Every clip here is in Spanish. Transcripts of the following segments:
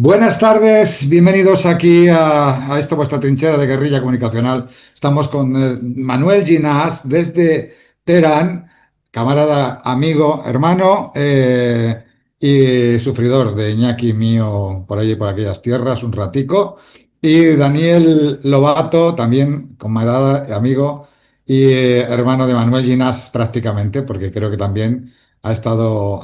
Buenas tardes, bienvenidos aquí a esta vuestra trinchera de guerrilla comunicacional. Estamos con Manuel Ginás desde Teherán, camarada, amigo, hermano y sufridor de Iñaki mío por allí, por aquellas tierras, un ratico. Y Daniel Lobato, también camarada, amigo y hermano de Manuel Ginás prácticamente, porque creo que también han estado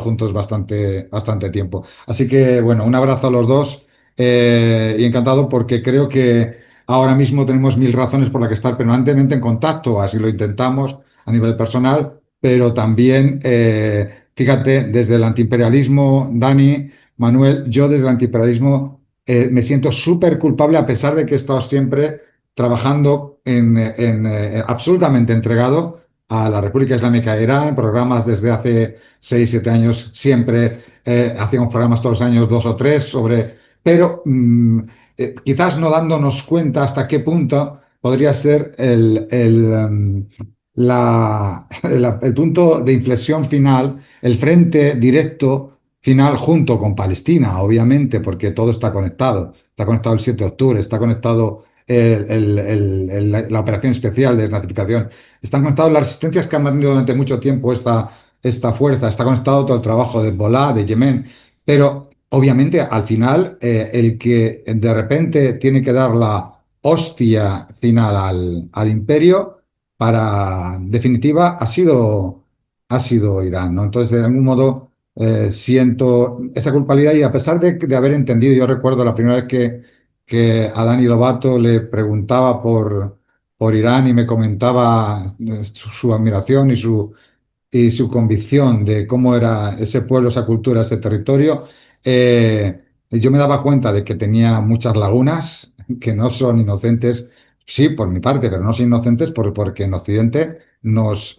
juntos bastante tiempo. Así que, bueno, un abrazo a los dos y encantado porque creo que ahora mismo tenemos mil razones por las que estar permanentemente en contacto, así lo intentamos a nivel personal, pero también, fíjate, desde el antiimperialismo, Dani, Manuel, yo desde el antiimperialismo me siento súper culpable a pesar de que he estado siempre trabajando absolutamente entregado a la República Islámica de Irán, programas desde hace 6 7 años, siempre hacíamos programas todos los años, dos o tres, pero quizás no dándonos cuenta hasta qué punto podría ser el punto de inflexión final, el frente directo final junto con Palestina, obviamente, porque todo está conectado el 7 de octubre, está conectado la operación especial de desnazificación. Están conectados las resistencias que han mantenido durante mucho tiempo esta fuerza, está conectado todo el trabajo de Hezbollah, de Yemen, pero obviamente al final el que de repente tiene que dar la hostia final al imperio, para en definitiva, ha sido Irán, ¿no? Entonces, de algún modo, siento esa culpabilidad y a pesar de haber entendido, yo recuerdo la primera vez que a Dani Lobato le preguntaba por Irán y me comentaba su admiración y su convicción de cómo era ese pueblo, esa cultura, ese territorio, yo me daba cuenta de que tenía muchas lagunas que no son inocentes, sí, por mi parte, pero no son inocentes porque en Occidente nos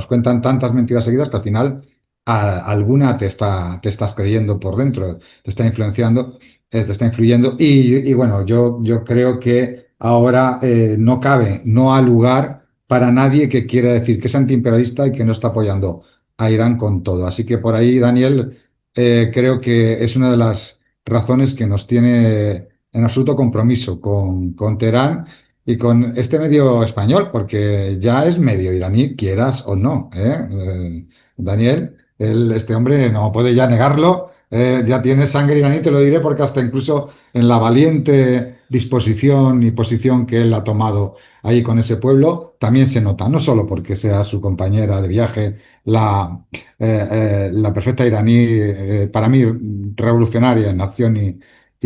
cuentan tantas mentiras seguidas que al final alguna te estás creyendo por dentro, te está influenciando, te está influyendo. Y bueno, yo creo que ahora no cabe, no ha lugar para nadie que quiera decir que es antiimperialista y que no está apoyando a Irán con todo. Así que por ahí, Daniel, creo que es una de las razones que nos tiene en absoluto compromiso con Teherán y con este medio español, porque ya es medio iraní, quieras o no, ¿eh? Daniel, este hombre no puede ya negarlo. Ya tiene sangre iraní, te lo diré, porque hasta incluso en la valiente disposición y posición que él ha tomado ahí con ese pueblo, también se nota, no solo porque sea su compañera de viaje, la perfecta iraní, para mí revolucionaria en acción y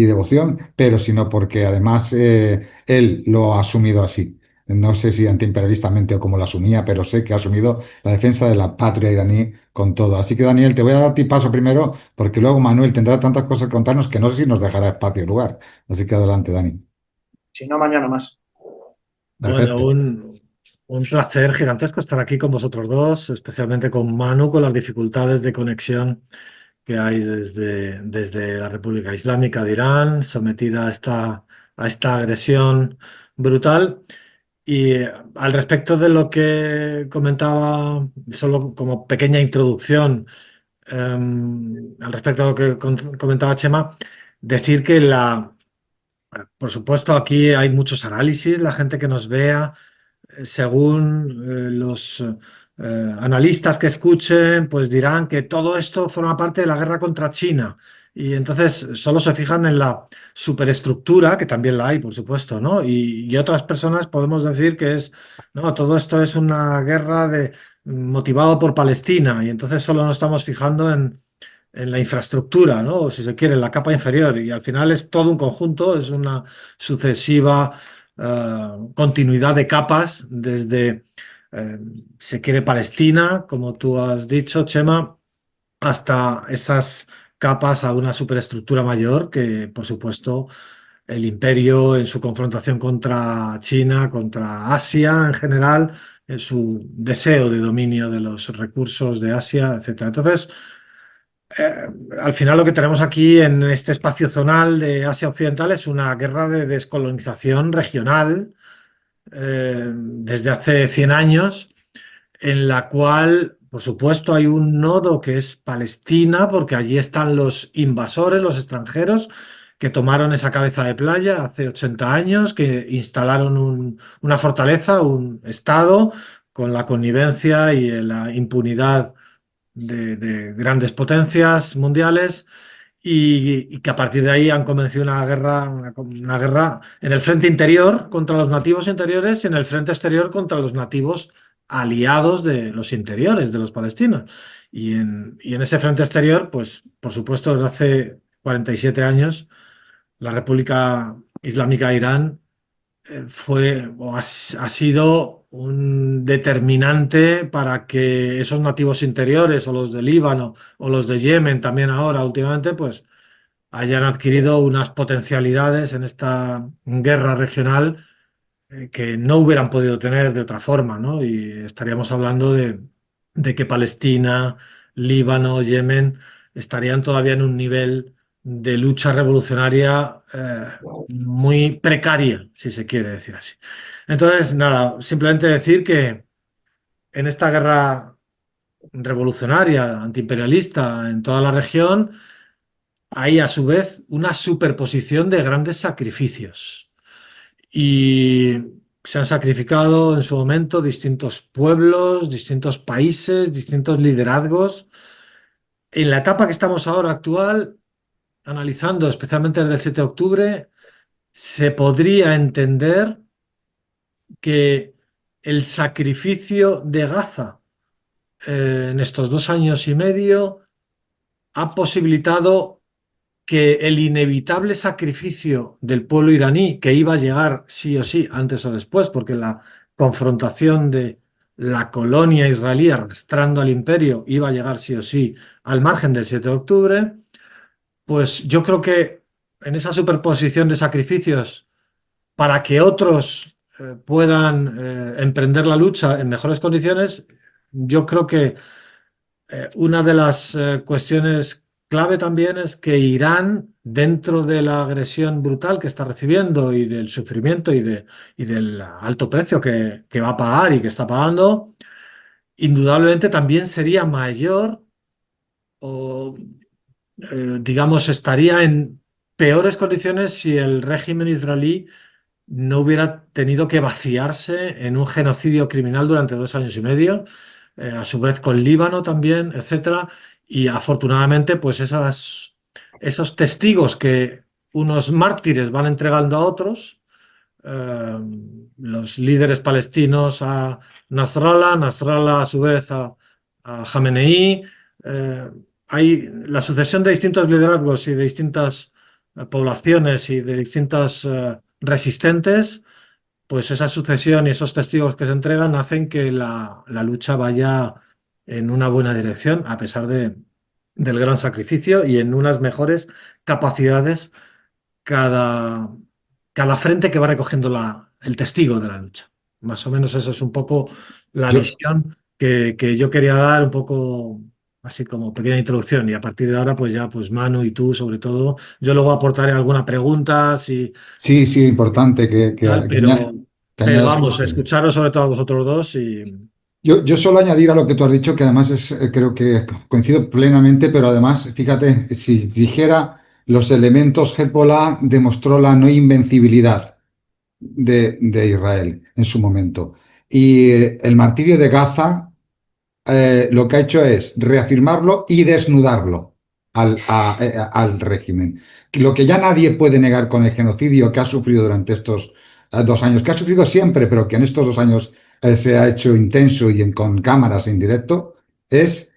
devoción, pero sino porque además él lo ha asumido así. No sé si antiimperialistamente o cómo lo asumía, pero sé que ha asumido la defensa de la patria iraní con todo. Así que Daniel, te voy a dar ti paso primero, porque luego Manuel tendrá tantas cosas que contarnos que no sé si nos dejará espacio y lugar. Así que adelante, Dani. Si no, mañana más. Bueno, Perfecto. un placer gigantesco estar aquí con vosotros dos, especialmente con Manu, con las dificultades de conexión que hay desde la República Islámica de Irán, sometida a esta agresión brutal. Y al respecto de lo que comentaba, solo como pequeña introducción, al respecto de lo que comentaba Chema, decir que por supuesto, aquí hay muchos análisis, la gente que nos vea según los analistas que escuchen, pues dirán que todo esto forma parte de la guerra contra China. Y entonces solo se fijan en la superestructura, que también la hay, por supuesto, ¿no? Y otras personas podemos decir que no, todo esto es una guerra motivado por Palestina. Y entonces solo nos estamos fijando en la infraestructura, ¿no? O si se quiere, en la capa inferior. Y al final es todo un conjunto, es una sucesiva continuidad de capas desde, eh, se quiere, Palestina, como tú has dicho, Chema, hasta esas capas a una superestructura mayor que, por supuesto, el imperio en su confrontación contra China, contra Asia en general, en su deseo de dominio de los recursos de Asia, etcétera. Entonces, eh, al final lo que tenemos aquí en este espacio zonal de Asia Occidental es una guerra de descolonización regional desde hace 100 años, en la cual por supuesto, hay un nodo que es Palestina, porque allí están los invasores, los extranjeros, que tomaron esa cabeza de playa hace 80 años, que instalaron una fortaleza, un estado, con la connivencia y la impunidad de grandes potencias mundiales y que a partir de ahí han comenzado una guerra en el frente interior contra los nativos interiores y en el frente exterior contra los nativos aliados de los interiores, de los palestinos. Y en ese frente exterior, pues por supuesto, desde hace 47 años, la República Islámica de Irán fue o ha sido un determinante para que esos nativos interiores o los de Líbano o los de Yemen también ahora últimamente, pues hayan adquirido unas potencialidades en esta guerra regional que no hubieran podido tener de otra forma, ¿no? Y estaríamos hablando de que Palestina, Líbano, Yemen estarían todavía en un nivel de lucha revolucionaria muy precaria, si se quiere decir así. Entonces, nada, simplemente decir que en esta guerra revolucionaria, antiimperialista en toda la región, hay a su vez una superposición de grandes sacrificios. Y se han sacrificado en su momento distintos pueblos, distintos países, distintos liderazgos. En la etapa que estamos ahora actual, analizando especialmente desde el 7 de octubre, se podría entender que el sacrificio de Gaza en estos 2 años y medio ha posibilitado que el inevitable sacrificio del pueblo iraní, que iba a llegar sí o sí, antes o después, porque la confrontación de la colonia israelí arrastrando al imperio iba a llegar sí o sí al margen del 7 de octubre, pues yo creo que en esa superposición de sacrificios para que otros puedan emprender la lucha en mejores condiciones, yo creo que una de las cuestiones clave también es que Irán, dentro de la agresión brutal que está recibiendo y del sufrimiento y del alto precio que va a pagar y que está pagando, indudablemente también sería mayor o, digamos, estaría en peores condiciones si el régimen israelí no hubiera tenido que vaciarse en un genocidio criminal durante 2 años y medio, a su vez con Líbano también, etcétera. Y afortunadamente, pues esos testigos que unos mártires van entregando a otros, eh, los líderes palestinos a Nasrallah, Nasrallah a su vez a Jamenei, eh, hay la sucesión de distintos liderazgos y de distintas poblaciones y de distintos resistentes, pues esa sucesión y esos testigos que se entregan hacen que la lucha vaya en una buena dirección, a pesar del gran sacrificio y en unas mejores capacidades cada, cada frente que va recogiendo el testigo de la lucha. Más o menos eso es un poco la Yo, visión que yo quería dar, un poco así como pequeña introducción. Y a partir de ahora, pues ya, pues Manu y tú, sobre todo, yo luego aportaré alguna pregunta, si sí, sí, importante tal, que pero añadas vamos, comentarios. escucharos sobre todo a vosotros dos y Yo solo añadir a lo que tú has dicho, que además creo que coincido plenamente, pero además, fíjate, si dijera los elementos, Hezbollah demostró la no invencibilidad de Israel en su momento. Y el martirio de Gaza lo que ha hecho es reafirmarlo y desnudarlo al régimen. Lo que ya nadie puede negar con el genocidio que ha sufrido durante estos 2 años, que ha sufrido siempre, pero que en estos 2 años se ha hecho intenso y con cámaras en directo, es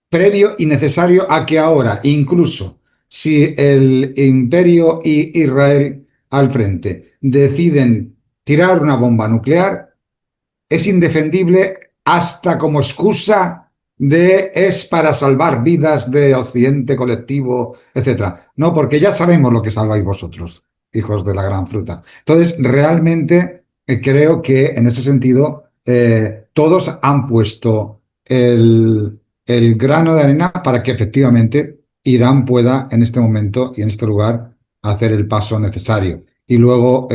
previo y necesario a que ahora, incluso si el imperio y Israel al frente deciden tirar una bomba nuclear, es indefendible hasta como excusa de es para salvar vidas de Occidente colectivo, etcétera. No, porque ya sabemos lo que salváis vosotros, hijos de la gran fruta. Entonces, realmente creo que en ese sentido todos han puesto el grano de arena para que efectivamente Irán pueda en este momento y en este lugar hacer el paso necesario. Y luego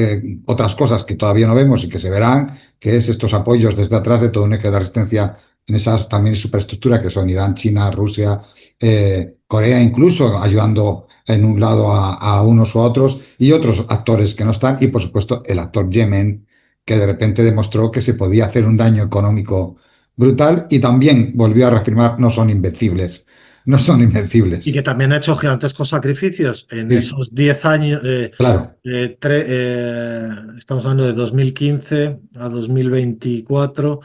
otras cosas que todavía no vemos y que se verán, que es estos apoyos desde atrás de todo un eje de resistencia en esas también superestructuras que son Irán, China, Rusia, Corea, incluso ayudando en un lado a unos u otros, y otros actores que no están, y por supuesto el actor Yemen, que de repente demostró que se podía hacer un daño económico brutal y también volvió a reafirmar no son invencibles, no son Y invencibles. que también ha hecho gigantescos sacrificios en Sí, esos 10 años. claro, Estamos hablando de 2015 a 2024,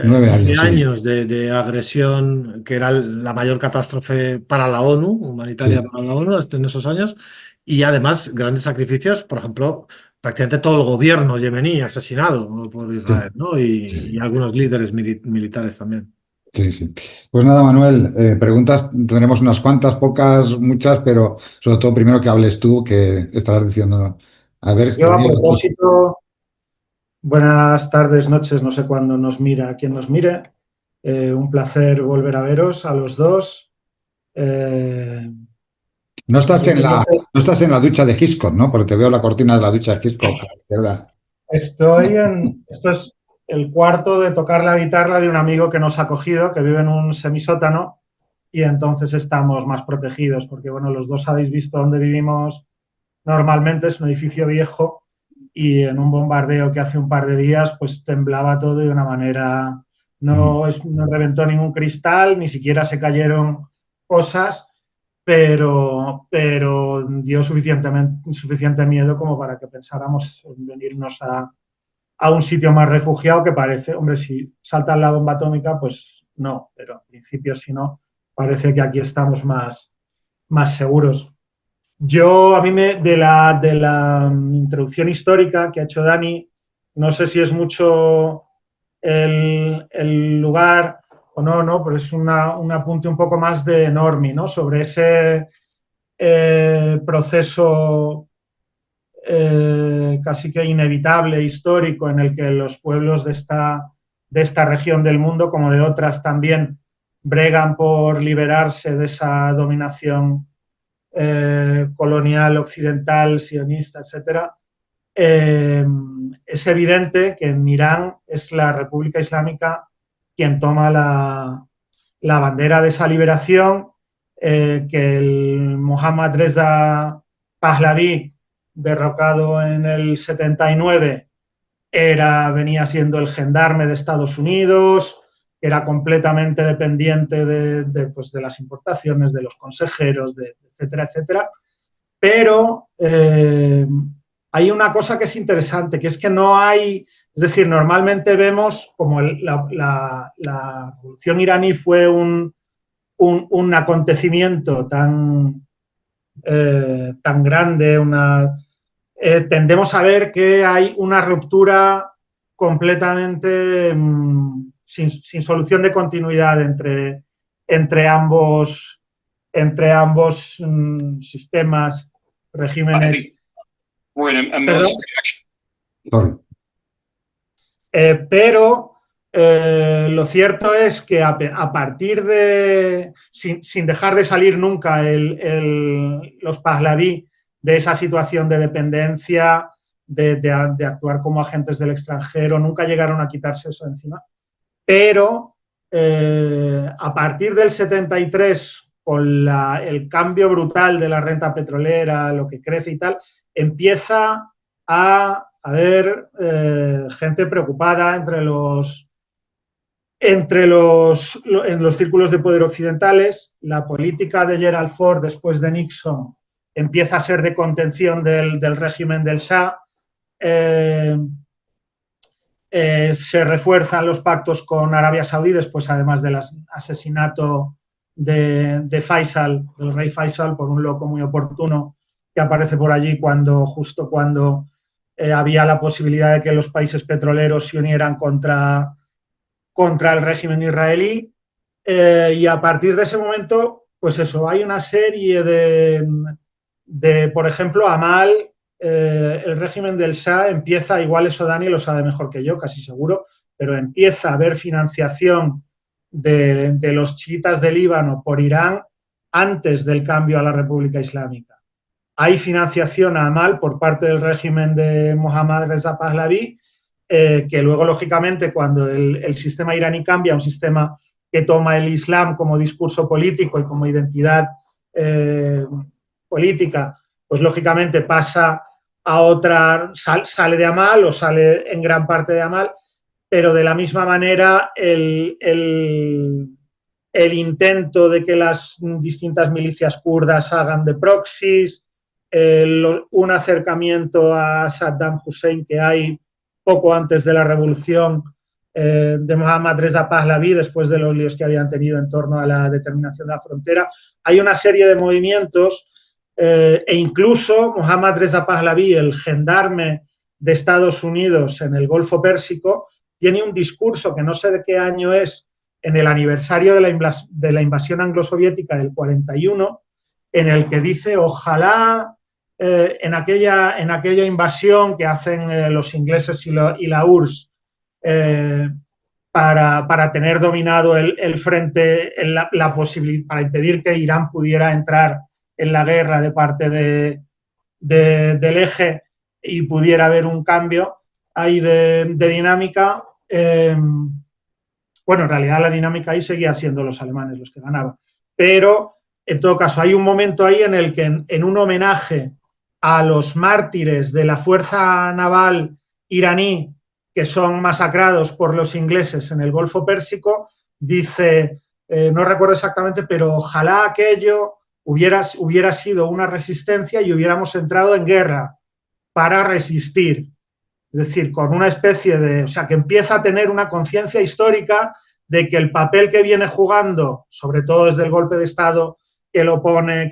9 años, 9 sí, años de agresión, que era la mayor catástrofe para la ONU, humanitaria sí, para la ONU en esos años, y además grandes sacrificios, por ejemplo, prácticamente todo el gobierno yemení asesinado por Israel, sí, ¿no? sí, Y sí. algunos líderes militares también. Sí, sí. Pues nada, Manuel, preguntas tendremos unas cuantas, pocas, muchas, pero sobre todo primero que hables tú, que estarás diciendo, a ver, Yo a veo aquí. propósito, buenas tardes, noches, no sé cuándo nos mira, quién nos mire. Un placer volver a veros a los dos. Eh, No estás yo en quería la, hacer, no estás en la ducha de Hitchcock, ¿no? Porque te veo la cortina de la ducha de Hitchcock a la izquierda. esto es el cuarto de tocar la guitarra de un amigo que nos ha cogido, que vive en un semisótano, y entonces estamos más protegidos, porque bueno, los dos habéis visto dónde vivimos normalmente, es un edificio viejo y en un bombardeo que hace un par de días pues temblaba todo de una manera, Mm, no reventó ningún cristal, ni siquiera se cayeron cosas, pero dio suficiente miedo como para que pensáramos en venirnos a un sitio más refugiado que parece, hombre, si salta la bomba atómica, pues no, pero en principio si no, parece que aquí estamos más seguros. Yo, a mí de la introducción histórica que ha hecho Dani, no sé si es mucho el lugar o no, no, pero es un apunte un poco más de Normi, ¿no? Sobre ese proceso casi que inevitable, histórico, en el que los pueblos de esta región del mundo, como de otras también, bregan por liberarse de esa dominación colonial, occidental, sionista, etcétera, es evidente que en Irán es la República Islámica quien toma la bandera de esa liberación, que el Mohammad Reza Pahlavi, derrocado en el 79, venía siendo el gendarme de Estados Unidos, era completamente dependiente pues de las importaciones, de los consejeros, etcétera, etcétera. Pero hay una cosa que es interesante, que es que no hay, es decir, normalmente vemos como la revolución iraní fue un acontecimiento tan grande, tendemos a ver que hay una ruptura completamente sin solución de continuidad entre ambos sistemas, regímenes. Perdón, sorry. pero lo cierto es que a partir de, sin dejar de salir nunca los Pahlaví de esa situación de dependencia, de actuar como agentes del extranjero, nunca llegaron a quitarse eso de encima. Pero a partir del 73, con el cambio brutal de la renta petrolera, lo que crece y tal, empieza a haber gente preocupada en los círculos de poder occidentales. La política de Gerald Ford después de Nixon empieza a ser de contención del régimen del Shah. Se refuerzan los pactos con Arabia Saudí después, además del asesinato de Faisal, del rey Faisal, por un loco muy oportuno que aparece por allí justo cuando había la posibilidad de que los países petroleros se unieran contra el régimen israelí. Y a partir de ese momento, pues eso, hay una serie por ejemplo, Amal, el régimen del Shah empieza, igual eso Dani lo sabe mejor que yo, casi seguro, pero empieza a haber financiación de los chiitas de Líbano por Irán antes del cambio a la República Islámica. Hay financiación a Amal por parte del régimen de Mohammad Reza Pahlavi que luego, lógicamente, cuando el sistema iraní cambia, un sistema que toma el Islam como discurso político y como identidad política, pues lógicamente pasa a otra, sale de Amal o sale en gran parte de Amal, pero de la misma manera el intento de que las distintas milicias kurdas hagan de proxies, un acercamiento a Saddam Hussein que hay poco antes de la revolución de Mohammad Reza Pahlavi, después de los líos que habían tenido en torno a la determinación de la frontera. Hay una serie de movimientos e incluso Mohammad Reza Pahlavi, el gendarme de Estados Unidos en el Golfo Pérsico, tiene un discurso que no sé de qué año es, en el aniversario de la invasión anglo-soviética del 41, en el que dice, ojalá en aquella invasión que hacen los ingleses y la URSS para tener dominado el frente, la posibilidad, para impedir que Irán pudiera entrar en la guerra de parte del eje y pudiera haber un cambio ahí de dinámica. Bueno, en realidad la dinámica ahí seguía siendo los alemanes los que ganaban, pero en todo caso hay un momento ahí en el que en un homenaje a los mártires de la fuerza naval iraní que son masacrados por los ingleses en el Golfo Pérsico, dice, no recuerdo exactamente, pero ojalá aquello hubiera sido una resistencia y hubiéramos entrado en guerra para resistir. Es decir, con una especie de... O sea, que empieza a tener una conciencia histórica de que el papel que viene jugando, sobre todo desde el golpe de Estado, que lo pone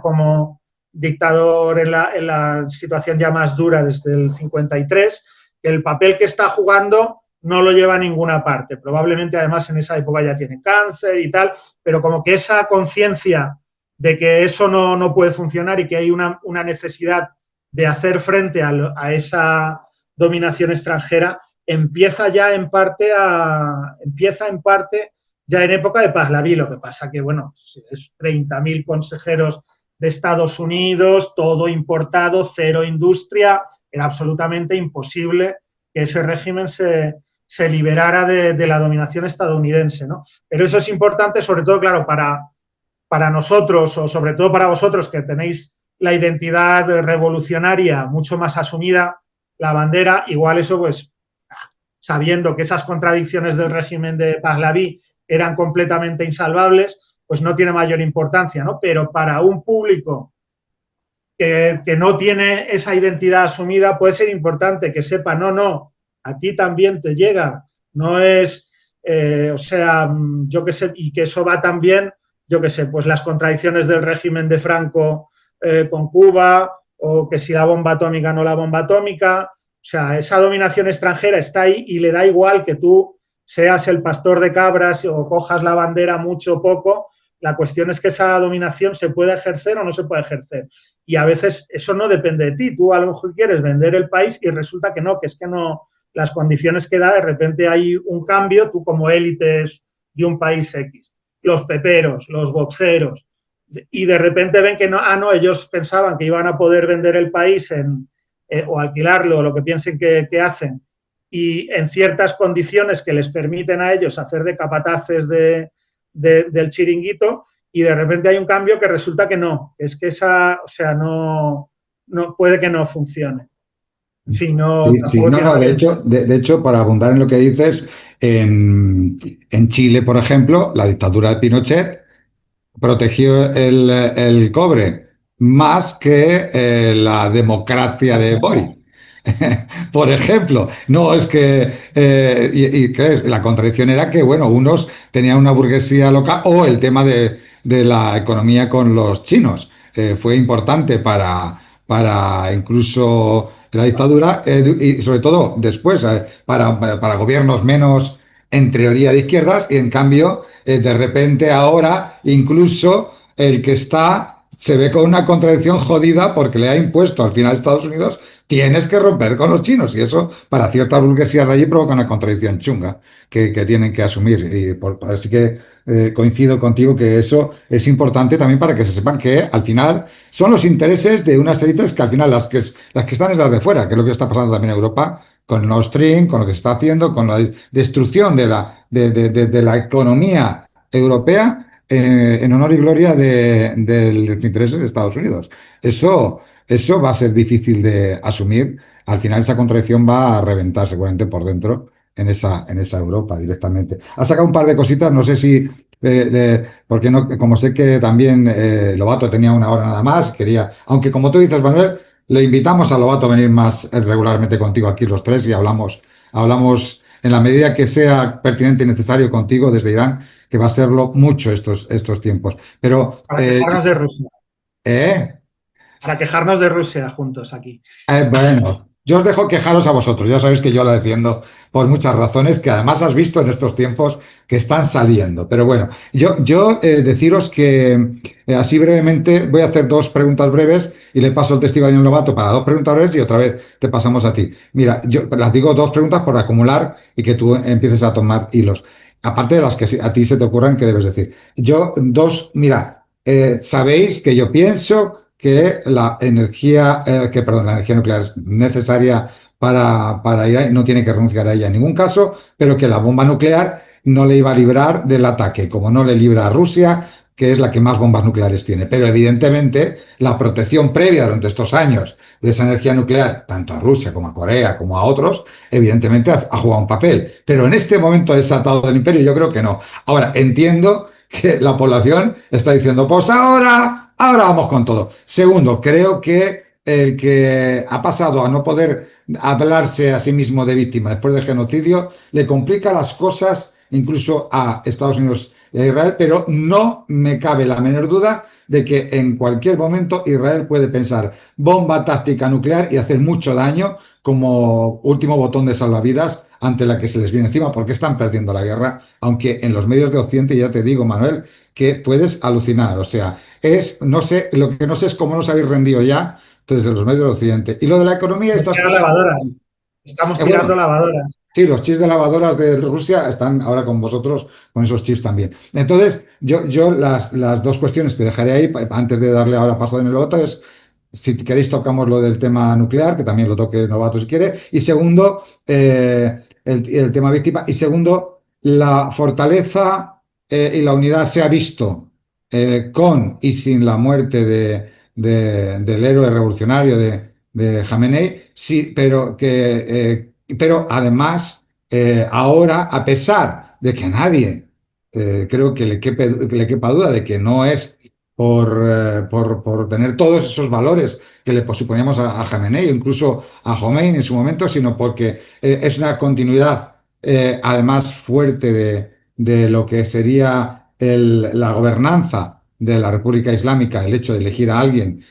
como dictador en la situación ya más dura desde el 53, que el papel que está jugando no lo lleva a ninguna parte. Probablemente, además, en esa época ya tiene cáncer y tal, pero como que esa conciencia de que eso no puede funcionar y que hay una necesidad de hacer frente a esa dominación extranjera, empieza en parte ya en época de Pahlavi. Lo que pasa que, bueno, es 30.000 consejeros de Estados Unidos, todo importado, cero industria, era absolutamente imposible que ese régimen se liberara de la dominación estadounidense, ¿no? Pero eso es importante, sobre todo, claro, para nosotros, o sobre todo para vosotros que tenéis la identidad revolucionaria mucho más asumida, la bandera, igual eso, pues, sabiendo que esas contradicciones del régimen de Pahlavi eran completamente insalvables, pues no tiene mayor importancia, ¿no? Pero para un público que no tiene esa identidad asumida, puede ser importante que sepa, no, a ti también te llega, no es, o sea, yo qué sé, y que eso va también, yo qué sé, pues las contradicciones del régimen de Franco con Cuba, o que si la bomba atómica no la bomba atómica, o sea, esa dominación extranjera está ahí y le da igual que tú seas el pastor de cabras o cojas la bandera mucho o poco, la cuestión es que esa dominación se puede ejercer o no se puede ejercer. Y a veces eso no depende de ti. Tú a lo mejor quieres vender el país y resulta que no, las condiciones que da, de repente hay un cambio, tú como élites de un país X. Los peperos, los boxeros, y de repente ven que no, ellos pensaban que iban a poder vender el país o alquilarlo, lo que piensen que hacen, y en ciertas condiciones que les permiten a ellos hacer de capataces del chiringuito, y de repente hay un cambio que resulta que no, es que no puede que no funcione. En fin, de hecho, para abundar en lo que dices, en Chile, por ejemplo, la dictadura de Pinochet protegió el cobre más que la democracia de Boris. Por ejemplo, no es que, ¿crees? La contradicción era que, bueno, unos tenían una burguesía local o el tema de la economía con los chinos. Fue importante para incluso la dictadura y sobre todo después para gobiernos menos en teoría de izquierdas y en cambio de repente ahora incluso el que está se ve con una contradicción jodida porque le ha impuesto al final Estados Unidos tienes que romper con los chinos y eso para ciertas burguesías de allí provoca una contradicción chunga que tienen que asumir y así que coincido contigo que eso es importante también para que se sepan que al final son los intereses de unas élites que al final las que están en las de fuera, que es lo que está pasando también en Europa, con Nord Stream, con lo que se está haciendo, con la destrucción de la economía europea en honor y gloria de los intereses de Estados Unidos. Eso va a ser difícil de asumir. Al final esa contradicción va a reventar seguramente por dentro en esa Europa directamente. Ha sacado un par de cositas, no sé si porque no, como sé que también Lobato tenía una hora nada más, quería, aunque como tú dices, Manuel, le invitamos a Lobato a venir más regularmente contigo aquí los tres y hablamos en la medida que sea pertinente y necesario contigo desde Irán, que va a serlo mucho estos tiempos. Pero, Para quejarnos de Rusia. ¿eh? Para quejarnos de Rusia juntos aquí. Bueno, yo os dejo quejaros a vosotros. Ya sabéis que yo la defiendo por muchas razones que además has visto en estos tiempos que están saliendo. Pero bueno, yo deciros que así brevemente voy a hacer dos preguntas breves y le paso el testigo a Daniel Lobato para dos preguntas breves y otra vez te pasamos a ti. Mira, yo las digo dos preguntas por acumular y que tú empieces a tomar hilos. Aparte de las que a ti se te ocurran que debes decir. Yo, dos, mira, sabéis que yo pienso que la energía nuclear es necesaria para Irán, no tiene que renunciar a ella en ningún caso, pero que la bomba nuclear no le iba a librar del ataque, como no le libra a Rusia, que es la que más bombas nucleares tiene. Pero evidentemente la protección previa durante estos años de esa energía nuclear, tanto a Rusia como a Corea como a otros, evidentemente ha jugado un papel. Pero en este momento desatado del imperio yo creo que no. Ahora, entiendo que la población está diciendo, pues ahora vamos con todo. Segundo, creo que el que ha pasado a no poder hablarse a sí mismo de víctima después del genocidio le complica las cosas incluso a Estados Unidos y a Israel, pero no me cabe la menor duda de que en cualquier momento Israel puede pensar bomba táctica nuclear y hacer mucho daño como último botón de salvavidas ante la que se les viene encima, porque están perdiendo la guerra, aunque en los medios de Occidente, ya te digo, Manuel, que puedes alucinar, o sea, no sé, lo que no sé es cómo nos habéis rendido ya desde los medios de Occidente. Y lo de la economía, Nos estas tiran cosas, lavadoras. Estamos tirando bueno, lavadoras. sí, los chips de lavadoras de Rusia están ahora con vosotros, con esos chips también. Entonces, yo las dos cuestiones que dejaré ahí, antes de darle ahora paso de Novato, es, si queréis tocamos lo del tema nuclear, que también lo toque Novato si quiere, y segundo, el tema víctima, y segundo, la fortaleza y la unidad se ha visto con y sin la muerte del héroe revolucionario de Jamenei, sí, pero además, ahora, a pesar de que nadie creo que le quepa duda de que no es por tener todos esos valores que le suponíamos a Jamenei, incluso a Khomeini en su momento, sino porque es una continuidad además fuerte de lo que sería la gobernanza de la República Islámica, el hecho de elegir a alguien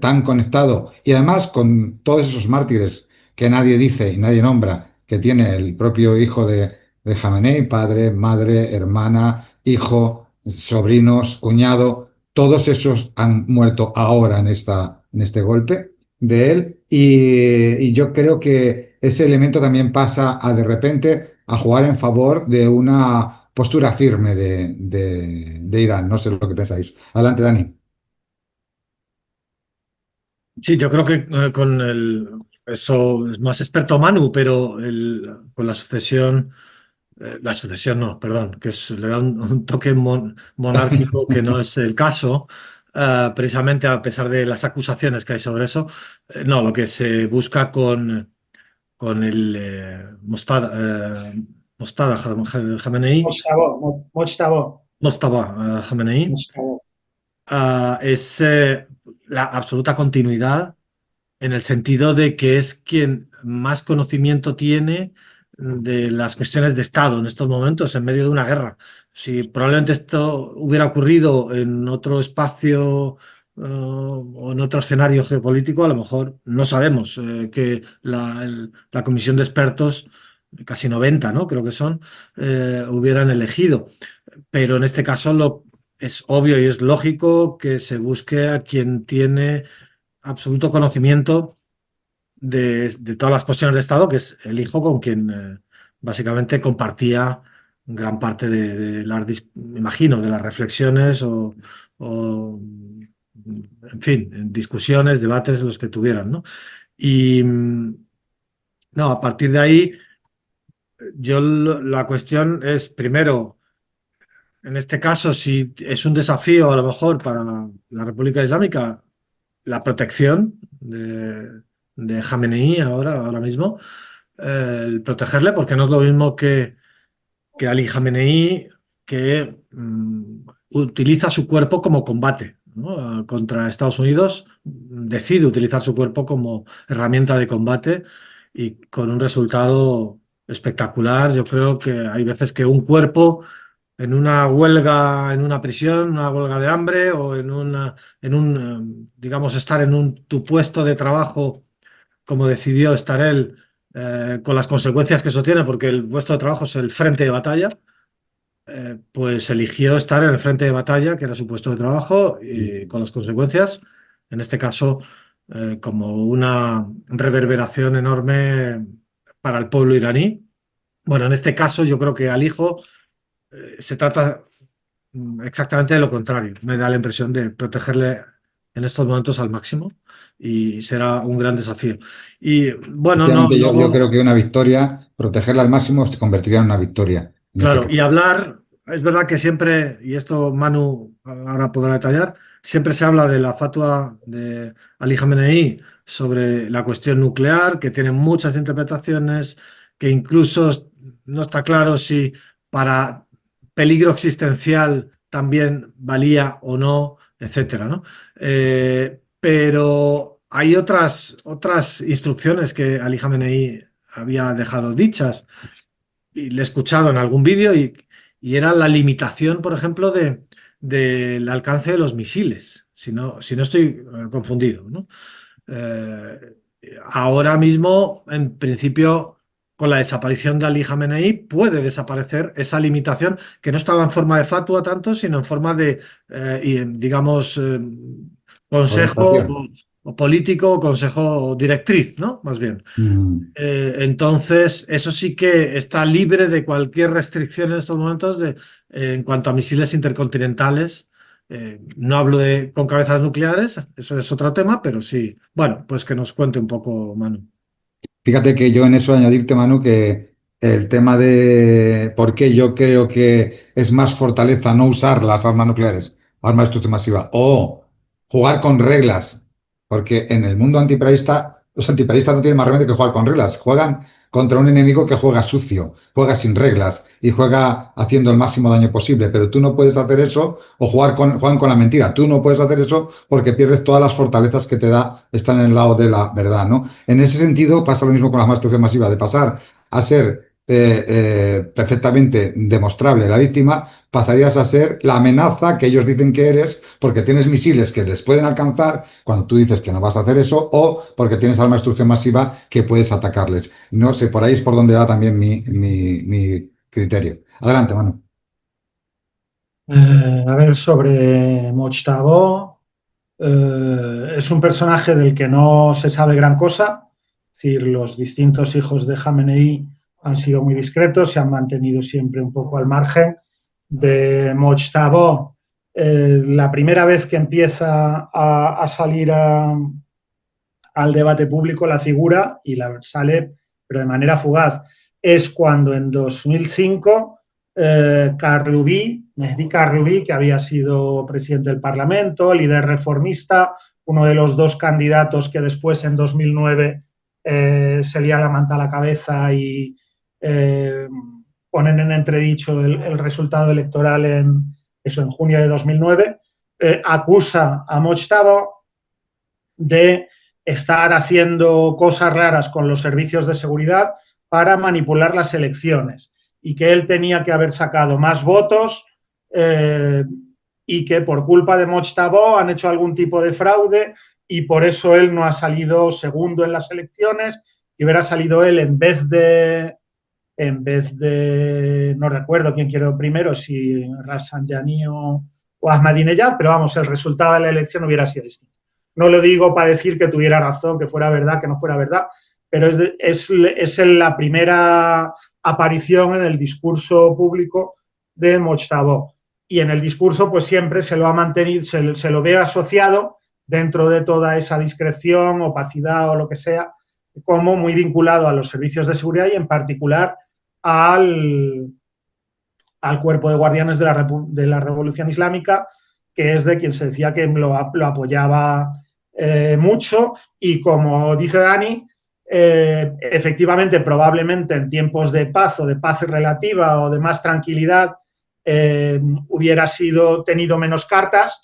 tan conectado y además con todos esos mártires que nadie dice y nadie nombra, que tiene el propio hijo de Jamenei, padre, madre, hermana, hijo, sobrinos, cuñado, todos esos han muerto ahora en este golpe de él y yo creo que ese elemento también pasa a de repente a jugar en favor de una postura firme de Irán. No sé lo que pensáis. Adelante, Dani. Sí, yo creo que con eso es más experto Manu, pero con la sucesión no, perdón, le da un toque monárquico que no es el caso, precisamente a pesar de las acusaciones que hay sobre eso. No, lo que se busca con el Mostada Jamenei, Mojtaba. Mojtaba Jamenei, es la absoluta continuidad en el sentido de que es quien más conocimiento tiene de las cuestiones de Estado en estos momentos, en medio de una guerra. Si probablemente esto hubiera ocurrido en otro espacio o en otro escenario geopolítico, a lo mejor no sabemos que la comisión de expertos, casi 90, ¿no? Creo que son, hubieran elegido. Pero en este caso es obvio y es lógico que se busque a quien tiene absoluto conocimiento de todas las cuestiones de Estado, que es el hijo con quien básicamente compartía gran parte me imagino, de las reflexiones o, en fin, discusiones, debates, los que tuvieran, ¿no? Y No, a partir de ahí, la cuestión es, primero, en este caso, si es un desafío a lo mejor para la República Islámica, la protección de Jamenei ahora mismo, el protegerle, porque no es lo mismo que Ali Jamenei, que utiliza su cuerpo como combate, ¿no? Contra Estados Unidos, decide utilizar su cuerpo como herramienta de combate y con un resultado espectacular. Yo creo que hay veces que un cuerpo en una huelga, en una prisión, una huelga de hambre o digamos, estar en tu puesto de trabajo como decidió estar él, con las consecuencias que eso tiene, porque el puesto de trabajo es el frente de batalla, pues eligió estar en el frente de batalla, que era su puesto de trabajo, y con las consecuencias, en este caso, como una reverberación enorme para el pueblo iraní. Bueno, en este caso yo creo que al hijo se trata exactamente de lo contrario. Me da la impresión de protegerle en estos momentos al máximo y será un gran desafío. Y bueno, no, Efectivamente, yo luego, creo que una victoria, protegerla al máximo, se convertiría en una victoria, en este claro, caso. y hablar, es verdad que siempre, y esto Manu ahora podrá detallar, siempre se habla de la fatua de Ali Khamenei sobre la cuestión nuclear, que tiene muchas interpretaciones, que incluso no está claro si para peligro existencial también valía o no, etcétera, ¿no? Pero hay otras instrucciones que Ali Khamenei había dejado dichas y le he escuchado en algún vídeo y era la limitación, por ejemplo, del alcance de los misiles, si no estoy confundido, ¿no? Eh, Ahora mismo, en principio, con la desaparición de Ali Khamenei, puede desaparecer esa limitación que no estaba en forma de fatua tanto, sino en forma de, digamos, consejo Orientación. o político o consejo directriz, ¿no? Más bien. Mm. Entonces, eso sí que está libre de cualquier restricción en estos momentos en cuanto a misiles intercontinentales. No hablo con cabezas nucleares, eso es otro tema, pero sí. Bueno, pues que nos cuente un poco, Manu. Fíjate que yo en eso añadirte, Manu, que el tema de por qué yo creo que es más fortaleza no usar las armas nucleares, armas de destrucción masiva, o jugar con reglas, porque en el mundo antiimperialista, los antiimperialistas no tienen más remedio que jugar con reglas, juegan contra un enemigo que juega sucio, juega sin reglas y juega haciendo el máximo daño posible, pero tú no puedes hacer eso o juegan con la mentira, tú no puedes hacer eso porque pierdes todas las fortalezas que te da estar en el lado de la verdad, ¿no? En ese sentido pasa lo mismo con la destrucción masiva, de pasar a ser perfectamente demostrable la víctima, pasarías a ser la amenaza que ellos dicen que eres porque tienes misiles que les pueden alcanzar cuando tú dices que no vas a hacer eso o porque tienes arma de destrucción masiva que puedes atacarles. No sé, por ahí es por donde va también mi criterio. Adelante, Manu. A ver, sobre Mojtaba, es un personaje del que no se sabe gran cosa. Es decir, los distintos hijos de Jamenei han sido muy discretos, se han mantenido siempre un poco al margen. De Mojtaba, la primera vez que empieza a salir al debate público la figura y sale, pero de manera fugaz, es cuando en 2005 Mehdi Karoubi, que había sido presidente del Parlamento, líder reformista, uno de los dos candidatos que después en 2009 se lía la manta a la cabeza y ponen en entredicho el resultado electoral en junio de 2009, acusa a Mojtaba de estar haciendo cosas raras con los servicios de seguridad para manipular las elecciones y que él tenía que haber sacado más votos y que por culpa de Mojtaba han hecho algún tipo de fraude y por eso él no ha salido segundo en las elecciones y hubiera salido él en vez de, no recuerdo quién quedó primero, si Rafsanjani o Ahmadinejad, pero vamos, el resultado de la elección hubiera sido distinto. No lo digo para decir que tuviera razón, que fuera verdad, que no fuera verdad, pero es la primera aparición en el discurso público de Mojtaba. Y en el discurso, pues siempre se lo ha mantenido, se lo ve asociado dentro de toda esa discreción, opacidad o lo que sea, como muy vinculado a los servicios de seguridad y en particular al cuerpo de guardianes de la Revolución Islámica, que es de quien se decía que lo apoyaba mucho, y como dice Dani, efectivamente, probablemente en tiempos de paz o de paz relativa o de más tranquilidad hubiera tenido menos cartas.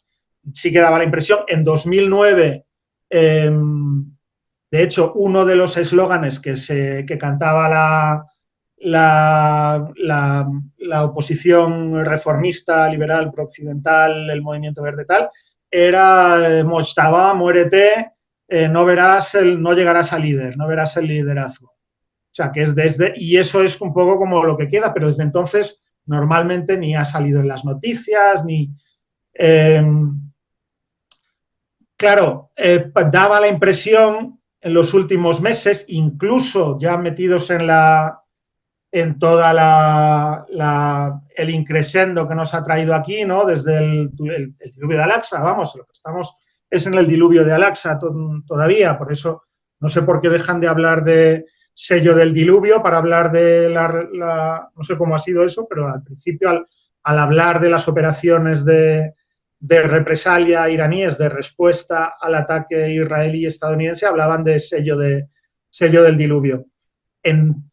Sí que daba la impresión. En 2009, de hecho, uno de los eslóganes que cantaba la oposición reformista, liberal, prooccidental, el movimiento verde tal, era Mojtaba, muérete, no llegarás a líder, no verás el liderazgo. O sea, que y eso es un poco como lo que queda, pero desde entonces normalmente ni ha salido en las noticias, claro, daba la impresión en los últimos meses, incluso ya metidos en toda el increscendo que nos ha traído aquí, ¿no? Desde el diluvio de Al-Aqsa, vamos, lo que estamos es en el diluvio de Al-Aqsa todavía, por eso no sé por qué dejan de hablar de sello del diluvio para hablar de no sé cómo ha sido eso, pero al principio al hablar de las operaciones de represalia iraníes, de respuesta al ataque israelí y estadounidense, hablaban de sello del diluvio.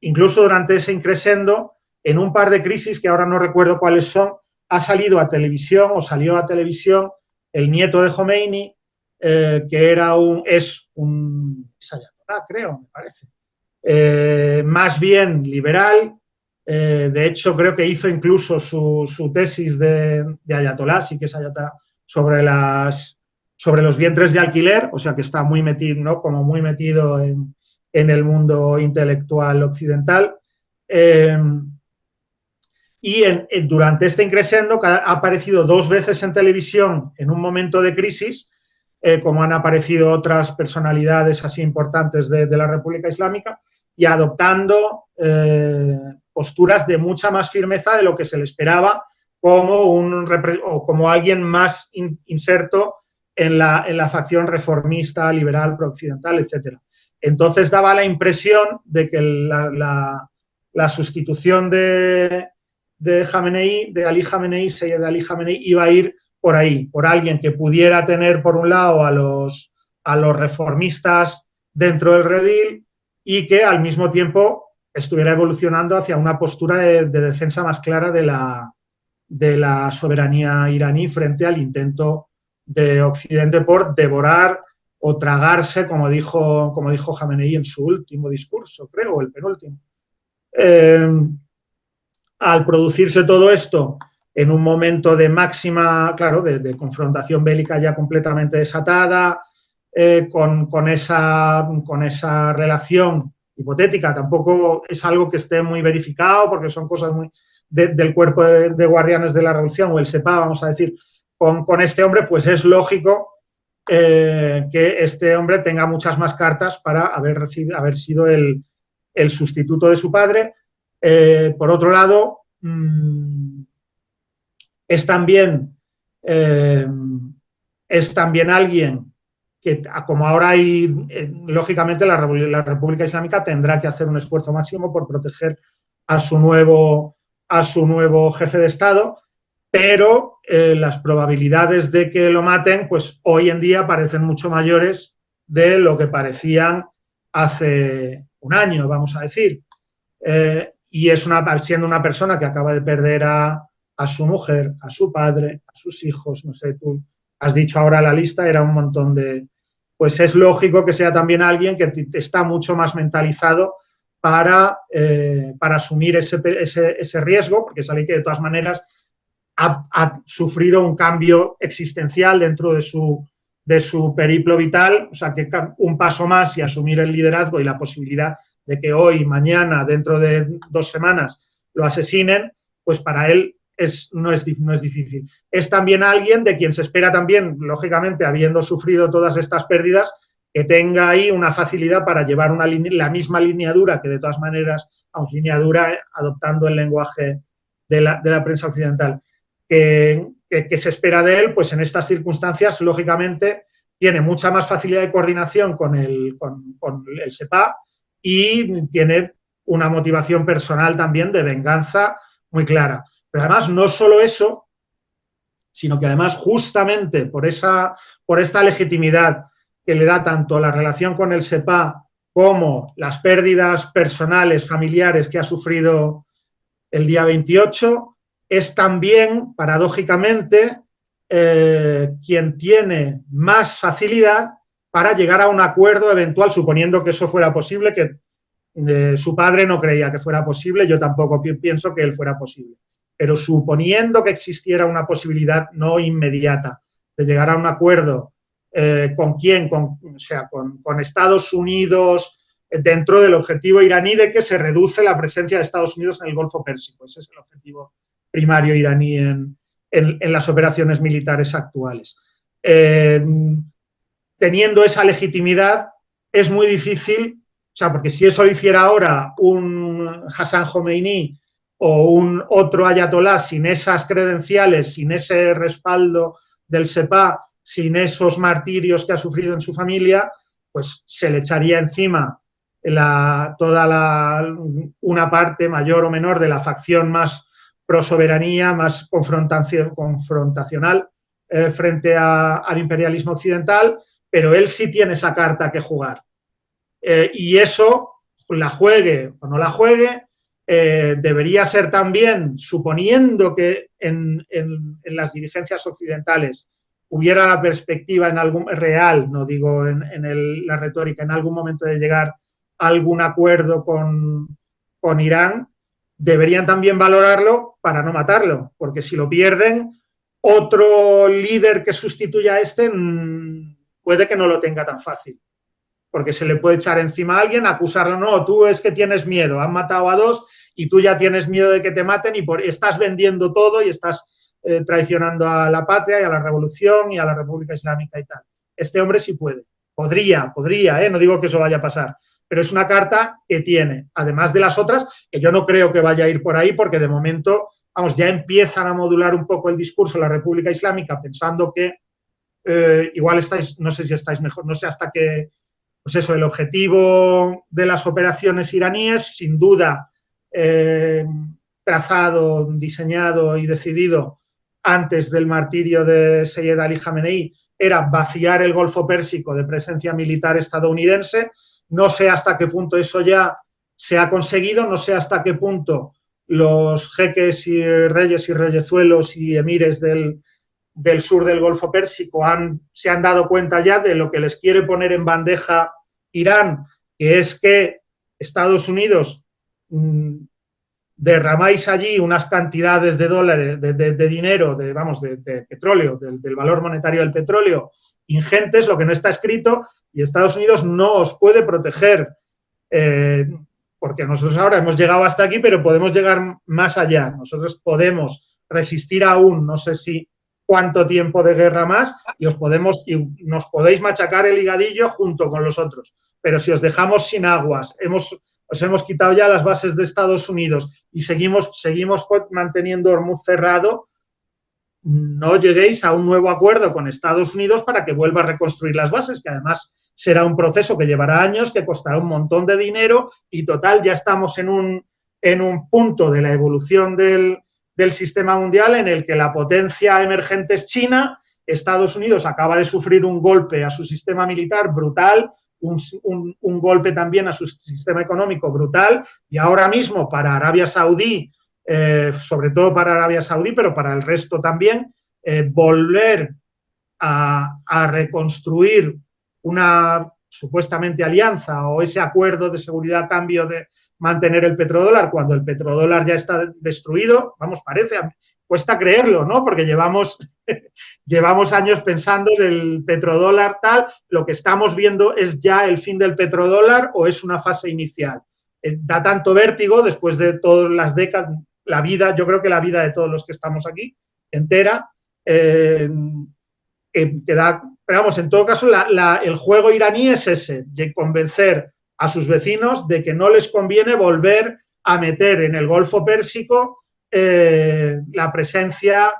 Incluso durante ese increscendo, en un par de crisis que ahora no recuerdo cuáles son, ha salido a televisión o salió a televisión el nieto de Khomeini, que es un ayatolá, creo, me parece, más bien liberal. De hecho, creo que hizo incluso su tesis de ayatolá, sí que es ayatolá, sobre los vientres de alquiler, o sea que está muy metido, ¿no? Como muy metido en el mundo intelectual occidental. Y durante este increscendo ha aparecido 2 veces en televisión en un momento de crisis, como han aparecido otras personalidades así importantes de la República Islámica, y adoptando posturas de mucha más firmeza de lo que se le esperaba como alguien más inserto en la facción reformista, liberal, prooccidental, etc. Entonces daba la impresión de que la sustitución de Jamenei, de Ali Jamenei, Seyed Ali Jamenei, iba a ir por ahí, por alguien que pudiera tener, por un lado, a los reformistas dentro del redil y que al mismo tiempo estuviera evolucionando hacia una postura de defensa más clara de la soberanía iraní frente al intento de Occidente por devorar o tragarse, como dijo Jamenei en su último discurso, creo, o el penúltimo. Al producirse todo esto en un momento de máxima, claro, de confrontación bélica ya completamente desatada, con esa relación hipotética, tampoco es algo que esté muy verificado porque son cosas muy del cuerpo de guardianes de la revolución, o el SEPA, vamos a decir, con este hombre, pues es lógico que este hombre tenga muchas más cartas para haber sido el sustituto de su padre. Por otro lado, es también alguien que, como ahora hay, lógicamente la República Islámica tendrá que hacer un esfuerzo máximo por proteger a su nuevo jefe de Estado, pero las probabilidades de que lo maten, pues hoy en día parecen mucho mayores de lo que parecían hace un año, vamos a decir. Y siendo una persona que acaba de perder a su mujer, a su padre, a sus hijos, no sé, tú has dicho ahora la lista, era un montón pues es lógico que sea también alguien que está mucho más mentalizado para asumir ese riesgo, porque es alguien que de todas maneras ha sufrido un cambio existencial dentro de su periplo vital, o sea, que un paso más y asumir el liderazgo y la posibilidad de que hoy, mañana, dentro de 2 semanas lo asesinen, pues para él no es difícil. Es también alguien de quien se espera también, lógicamente, habiendo sufrido todas estas pérdidas, que tenga ahí una facilidad para llevar la misma lineadura, que de todas maneras, aunque lineadura adoptando el lenguaje de la prensa occidental, que se espera de él, pues en estas circunstancias, lógicamente, tiene mucha más facilidad de coordinación con el SEPA, y tiene una motivación personal también de venganza muy clara. Pero además no solo eso, sino que además justamente por esta legitimidad que le da tanto la relación con el SEPA como las pérdidas personales, familiares que ha sufrido el día 28, es también, paradójicamente, quien tiene más facilidad para llegar a un acuerdo eventual, suponiendo que eso fuera posible, que su padre no creía que fuera posible, yo tampoco pienso que él fuera posible. Pero suponiendo que existiera una posibilidad no inmediata de llegar a un acuerdo, ¿con quién? Con Estados Unidos, dentro del objetivo iraní de que se reduce la presencia de Estados Unidos en el Golfo Pérsico. Ese es el objetivo primario iraní en las operaciones militares actuales. Teniendo esa legitimidad, es muy difícil, porque si eso lo hiciera ahora un Hassan Jomeini o un otro ayatolá sin esas credenciales, sin ese respaldo del SEPA, sin esos martirios que ha sufrido en su familia, pues se le echaría encima una parte mayor o menor de la facción más pro-soberanía, más confrontacional frente al imperialismo occidental, pero él sí tiene esa carta que jugar. Y eso, la juegue o no la juegue, debería ser también, suponiendo que en las dirigencias occidentales hubiera la perspectiva en algún real, no digo la retórica, en algún momento de llegar a algún acuerdo con Irán, deberían también valorarlo para no matarlo, porque si lo pierden, otro líder que sustituya a este puede que no lo tenga tan fácil, porque se le puede echar encima a alguien, acusarlo, no, tú es que tienes miedo, han matado a 2 y tú ya tienes miedo de que te maten y estás vendiendo todo y estás traicionando a la patria y a la revolución y a la República Islámica y tal. Este hombre sí puede, podría, no digo que eso vaya a pasar, pero es una carta que tiene, además de las otras, que yo no creo que vaya a ir por ahí, porque de momento, ya empiezan a modular un poco el discurso de la República Islámica, pensando que igual estáis, no sé si estáis mejor, no sé hasta qué, pues eso, el objetivo de las operaciones iraníes, sin duda, trazado, diseñado y decidido antes del martirio de Seyed Ali Khamenei, era vaciar el Golfo Pérsico de presencia militar estadounidense. No sé hasta qué punto eso ya se ha conseguido, no sé hasta qué punto los jeques y reyezuelos y emires del sur del Golfo Pérsico se han dado cuenta ya de lo que les quiere poner en bandeja Irán, que es que Estados Unidos derramáis allí unas cantidades de dólares, de dinero, de petróleo, del valor monetario del petróleo, ingentes, lo que no está escrito, y Estados Unidos no os puede proteger, porque nosotros ahora hemos llegado hasta aquí, pero podemos llegar más allá. Nosotros podemos resistir aún, no sé si cuánto tiempo de guerra más, y nos podéis machacar el higadillo junto con los otros. Pero si os dejamos sin aguas, os hemos quitado ya las bases de Estados Unidos y seguimos manteniendo Hormuz cerrado, no lleguéis a un nuevo acuerdo con Estados Unidos para que vuelva a reconstruir las bases, que además será un proceso que llevará años, que costará un montón de dinero, y total, ya estamos en un punto de la evolución del sistema mundial en el que la potencia emergente es China. Estados Unidos acaba de sufrir un golpe a su sistema militar brutal, un golpe también a su sistema económico brutal, y ahora mismo para Arabia Saudí, sobre todo para Arabia Saudí, pero para el resto también, volver a reconstruir una supuestamente alianza o ese acuerdo de seguridad a cambio de mantener el petrodólar, cuando el petrodólar ya está destruido, cuesta creerlo, ¿no? Porque llevamos años pensando en el petrodólar tal, lo que estamos viendo es ya el fin del petrodólar o es una fase inicial. Da tanto vértigo después de todas las décadas, yo creo que la vida de todos los que estamos aquí entera, que da, pero vamos, en todo caso, el juego iraní es ese, de convencer a sus vecinos de que no les conviene volver a meter en el Golfo Pérsico la presencia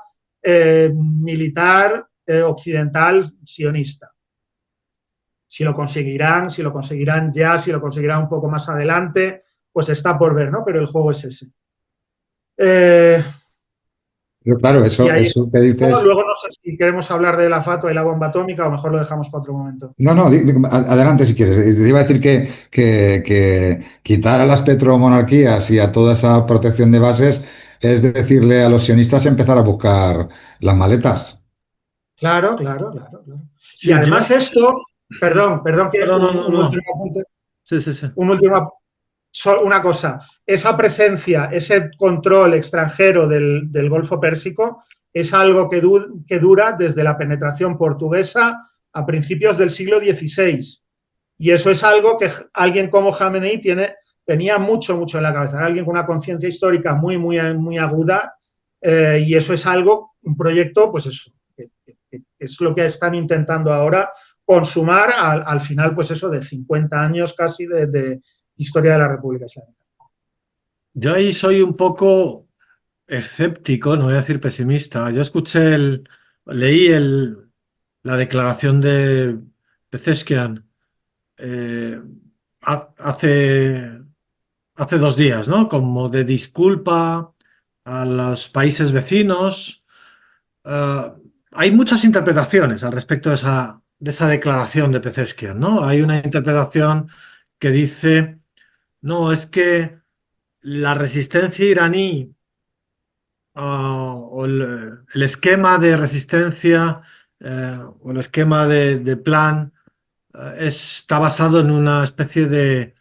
militar occidental sionista. Si lo conseguirán ya, si lo conseguirán un poco más adelante, pues está por ver, ¿no? Pero el juego es ese. Pero claro, Y ahí eso que dices. luego no sé si queremos hablar de la FATO y la bomba atómica o mejor lo dejamos para otro momento. No, no, adelante si quieres. Te iba a decir que quitar a las petromonarquías y a toda esa protección de bases es decirle a los sionistas empezar a buscar las maletas. Claro, claro, claro, claro. Y Sí, además esto, perdón, que no, no, no, un no. último apunte, Sí, sí, sí. una cosa, esa presencia, ese control extranjero del Golfo Pérsico es algo que dura desde la penetración portuguesa a principios del siglo XVI. Y eso es algo que alguien como Jamenei tenía mucho, mucho en la cabeza. Era alguien con una conciencia histórica muy, muy, muy aguda y eso es algo, un proyecto, pues eso, que es lo que están intentando ahora consumar al final, pues eso, de 50 años casi de historia de la República Islámica. Yo ahí soy un poco escéptico, no voy a decir pesimista. Yo leí la declaración de Pezeshkian eh, hace, hace 2 días, ¿no? Como de disculpa a los países vecinos. Eh, Hay muchas interpretaciones al respecto de esa declaración de Pezeshkian, ¿no? Hay una interpretación que dice, no, es que la resistencia iraní o el esquema de resistencia o el esquema de plan está basado en una especie de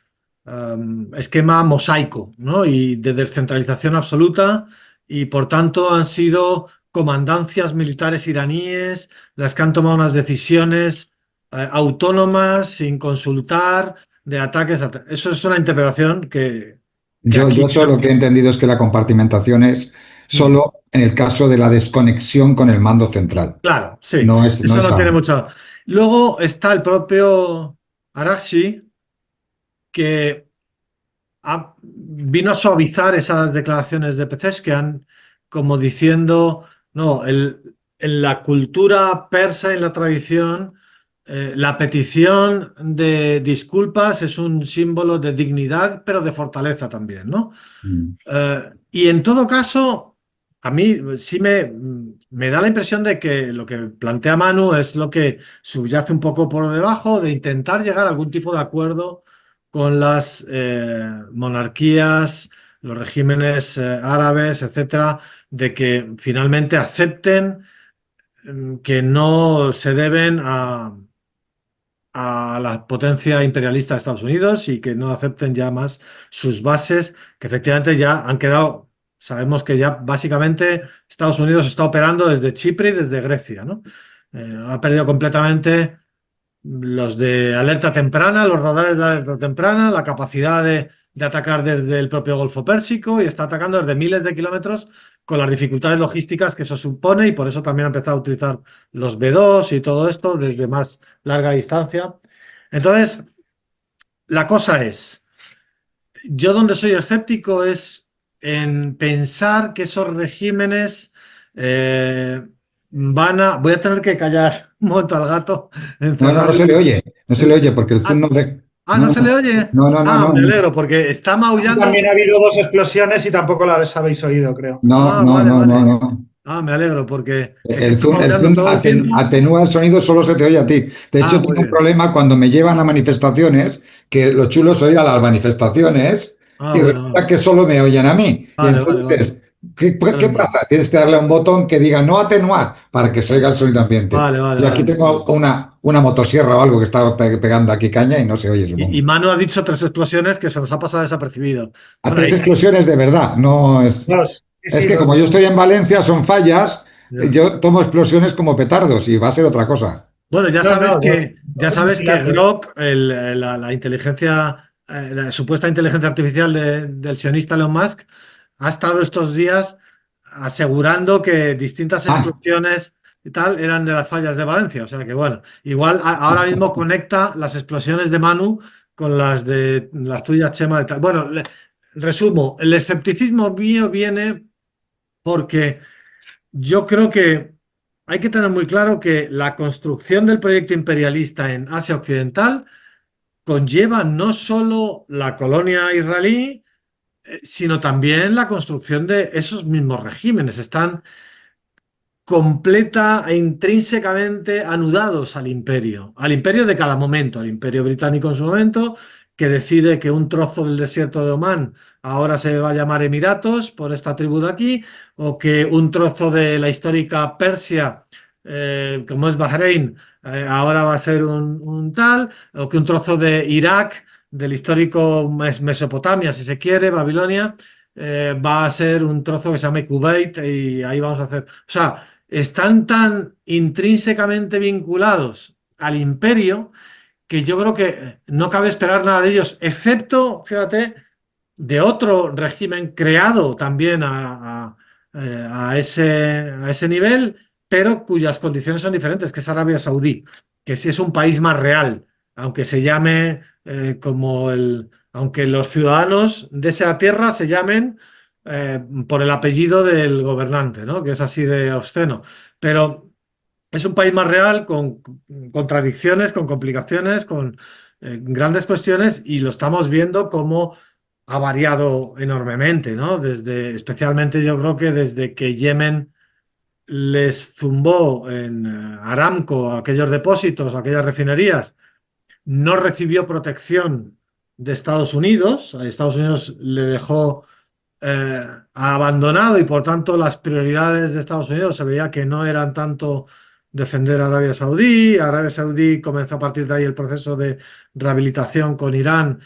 esquema mosaico, ¿no? Y de descentralización absoluta y por tanto han sido comandancias militares iraníes las que han tomado unas decisiones autónomas sin consultar de ataques. Eso es una interpretación que Yo aquí eso creo lo que he que... entendido es que la compartimentación es Mm. solo en el caso de la desconexión con el mando central. Claro, sí, No eso es no tiene algo. mucho. Luego está el propio Arashi, que vino a suavizar esas declaraciones de Pezeshkian, como diciendo, no, en la cultura persa, en la tradición, la petición de disculpas es un símbolo de dignidad, pero de fortaleza también, ¿no? Mm. Y en todo caso, a mí sí me da la impresión de que lo que plantea Manu es lo que subyace un poco por debajo, de intentar llegar a algún tipo de acuerdo con las monarquías, los regímenes árabes, etcétera, de que finalmente acepten que no se deben a la potencia imperialista de Estados Unidos y que no acepten ya más sus bases, que efectivamente ya han quedado, sabemos que ya básicamente Estados Unidos está operando desde Chipre y desde Grecia, ¿no? Ha perdido completamente los de alerta temprana, los radares de alerta temprana, la capacidad de atacar desde el propio Golfo Pérsico y está atacando desde miles de kilómetros con las dificultades logísticas que eso supone y por eso también ha empezado a utilizar los B-2 y todo esto desde más larga distancia. Entonces, la cosa es, yo donde soy escéptico es en pensar que esos regímenes eh, voy a tener que callar un momento al gato, No, no, no se encerrarle. le oye, no se le oye porque el Zoom Ah, no ve. ¿no No, se le oye? no, no, no, Ah, no, me no, alegro, porque está Aquí maullando. también ha habido dos explosiones y tampoco las habéis oído, creo. no, Ah, no, vale, no, no, vale. no. Ah, me alegro, porque es que está El maullando Zoom todo el tiempo. atenúa el sonido, solo se te oye a ti. De Ah, hecho, muy tengo un bien. problema cuando me llevan a manifestaciones, que lo chulo es oír a las manifestaciones Ah, y bueno, resulta que solo me oyen a mí. Y vale, vale, vale. entonces, ¿qué Anda. pasa? Tienes que darle a un botón que diga no atenuar para que se oiga el sonido ambiente. Vale, vale, Y aquí vale. tengo una motosierra o algo que está pegando aquí caña y no se oye, Y supongo. Manu ha dicho 3 explosiones que se nos ha pasado desapercibido. A Bueno, tres explosiones de verdad, no es. Dos, sí, Es sí, que dos, como yo dos. estoy en Valencia, son fallas, ya. yo tomo explosiones como petardos y va a ser otra cosa. Bueno, ya No, sabes no, dos. que, ya Dos, sabes que vigilancia. Grok, la inteligencia, la supuesta inteligencia artificial del sionista Elon Musk, ha estado estos días asegurando que distintas Ah, explosiones y tal eran de las fallas de Valencia. O sea que bueno, igual ahora mismo conecta las explosiones de Manu con las de las tuyas, Chema, y tal. Bueno, resumo, el escepticismo mío viene porque yo creo que hay que tener muy claro que la construcción del proyecto imperialista en Asia Occidental conlleva no solo la colonia israelí, sino también la construcción de esos mismos regímenes. Están completa e intrínsecamente anudados al imperio de cada momento, al imperio británico en su momento, que decide que un trozo del desierto de Omán ahora se va a llamar Emiratos por esta tribu de aquí, o que un trozo de la histórica Persia, como es Bahrein, ahora va a ser un tal, o que un trozo de Irak, del histórico Mesopotamia, si se quiere, Babilonia, va a ser un trozo que se llame Kuwait y ahí vamos a hacer... O sea, están tan intrínsecamente vinculados al imperio que yo creo que no cabe esperar nada de ellos, excepto, fíjate, de otro régimen creado también a ese nivel, pero cuyas condiciones son diferentes, que es Arabia Saudí, que sí es un país más real, aunque se llame aunque los ciudadanos de esa tierra se llamen por el apellido del gobernante, ¿no? Que es así de obsceno. Pero es un país más real, con contradicciones, con complicaciones, con grandes cuestiones, y lo estamos viendo como ha variado enormemente, ¿no? Especialmente yo creo que desde que Yemen les zumbó en Aramco aquellos depósitos, aquellas refinerías, no recibió protección de Estados Unidos. A Estados Unidos le dejó abandonado, y por tanto las prioridades de Estados Unidos se veía que no eran tanto defender a Arabia Saudí. Arabia Saudí comenzó a partir de ahí el proceso de rehabilitación con Irán,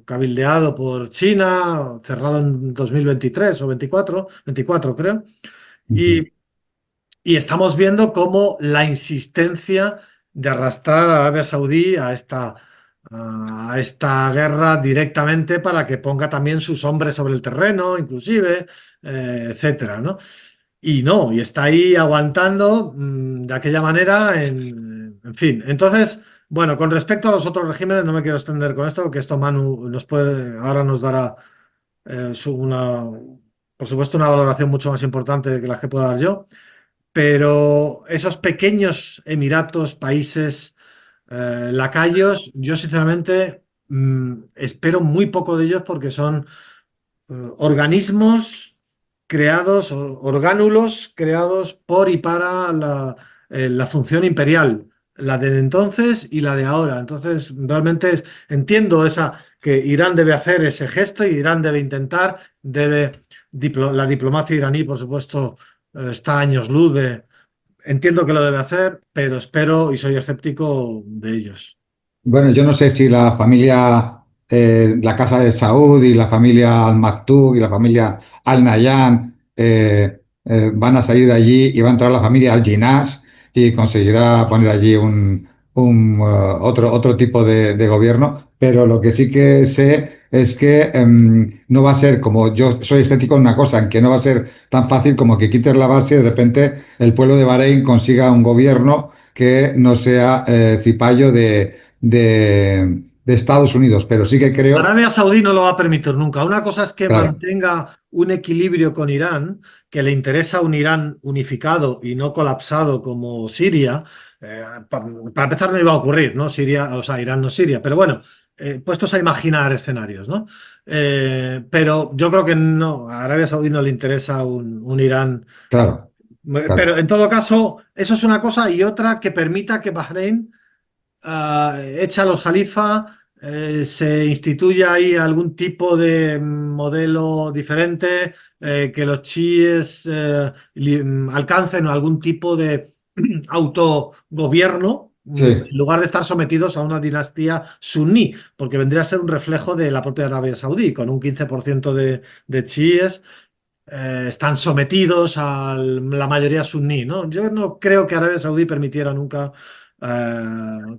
cabildeado por China, cerrado en 2023 o 24 creo. Ujú. Y, y estamos viendo cómo la insistencia de arrastrar a Arabia Saudí a esta guerra directamente para que ponga también sus hombres sobre el terreno, inclusive, etcétera, ¿no? Y no, y está ahí aguantando de aquella manera, en fin. Entonces, bueno, con respecto a los otros regímenes, no me quiero extender con esto, que esto Manu ahora nos dará por supuesto, una valoración mucho más importante que la que pueda dar yo. Pero esos pequeños emiratos, países, lacayos, yo sinceramente espero muy poco de ellos, porque son organismos creados, orgánulos creados por y para la función imperial, la de entonces y la de ahora. Entonces, realmente entiendo que Irán debe hacer ese gesto, y Irán debe intentar, la diplomacia iraní, por supuesto, está a años luz entiendo que lo debe hacer, pero espero y soy escéptico de ellos. Bueno, yo no sé si la familia, la casa de Saud y la familia Al Maktoum y la familia Al Nahyan van a salir de allí, y va a entrar la familia Al Jinnah y conseguirá poner allí otro tipo de gobierno. Pero lo que sí que sé es que no va a ser, como yo soy escéptico en una cosa, en que no va a ser tan fácil como que quites la base y de repente el pueblo de Bahrein consiga un gobierno que no sea cipayo de Estados Unidos, pero sí que creo, Arabia Saudí no lo va a permitir nunca. Una cosa es que claro, mantenga un equilibrio con Irán, que le interesa un Irán unificado y no colapsado como Siria. Para empezar, no iba a ocurrir, ¿no? Siria, o sea, Irán no Siria. Pero bueno, puestos a imaginar escenarios, ¿no? Pero yo creo que no, a Arabia Saudí no le interesa un Irán. claro, Pero claro. en todo caso, eso es una cosa, y otra que permita que Bahrein echa a los Jalifa, se instituya ahí algún tipo de modelo diferente, que los chiíes alcancen algún tipo de autogobierno, Sí. en lugar de estar sometidos a una dinastía suní, porque vendría a ser un reflejo de la propia Arabia Saudí, con un 15% de chiíes. Están sometidos a la mayoría suní, ¿no? Yo no creo que Arabia Saudí permitiera nunca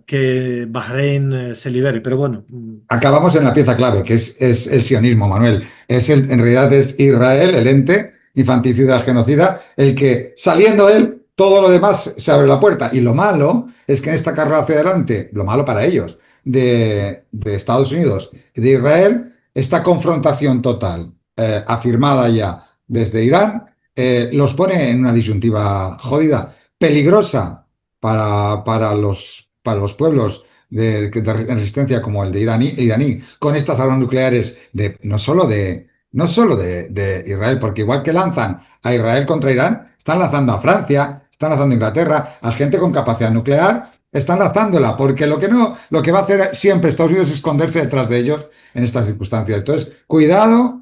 que Bahrein se libere, pero bueno. Acabamos en la pieza clave, que es el sionismo, Manuel. En realidad es Israel, el ente infanticida, genocida, el que, saliendo él, todo lo demás se abre la puerta. Y lo malo es que en esta carrera hacia adelante, lo malo para ellos, de Estados Unidos y de Israel, esta confrontación total, afirmada ya desde Irán, los pone en una disyuntiva jodida, peligrosa para los pueblos de resistencia como el de iraní, con estas armas nucleares no solo de Israel, porque igual que lanzan a Israel contra Irán, están lanzando a Francia, están lanzando a Inglaterra, a gente con capacidad nuclear, están lanzándola, porque lo que va a hacer siempre Estados Unidos es esconderse detrás de ellos en estas circunstancias. Entonces, cuidado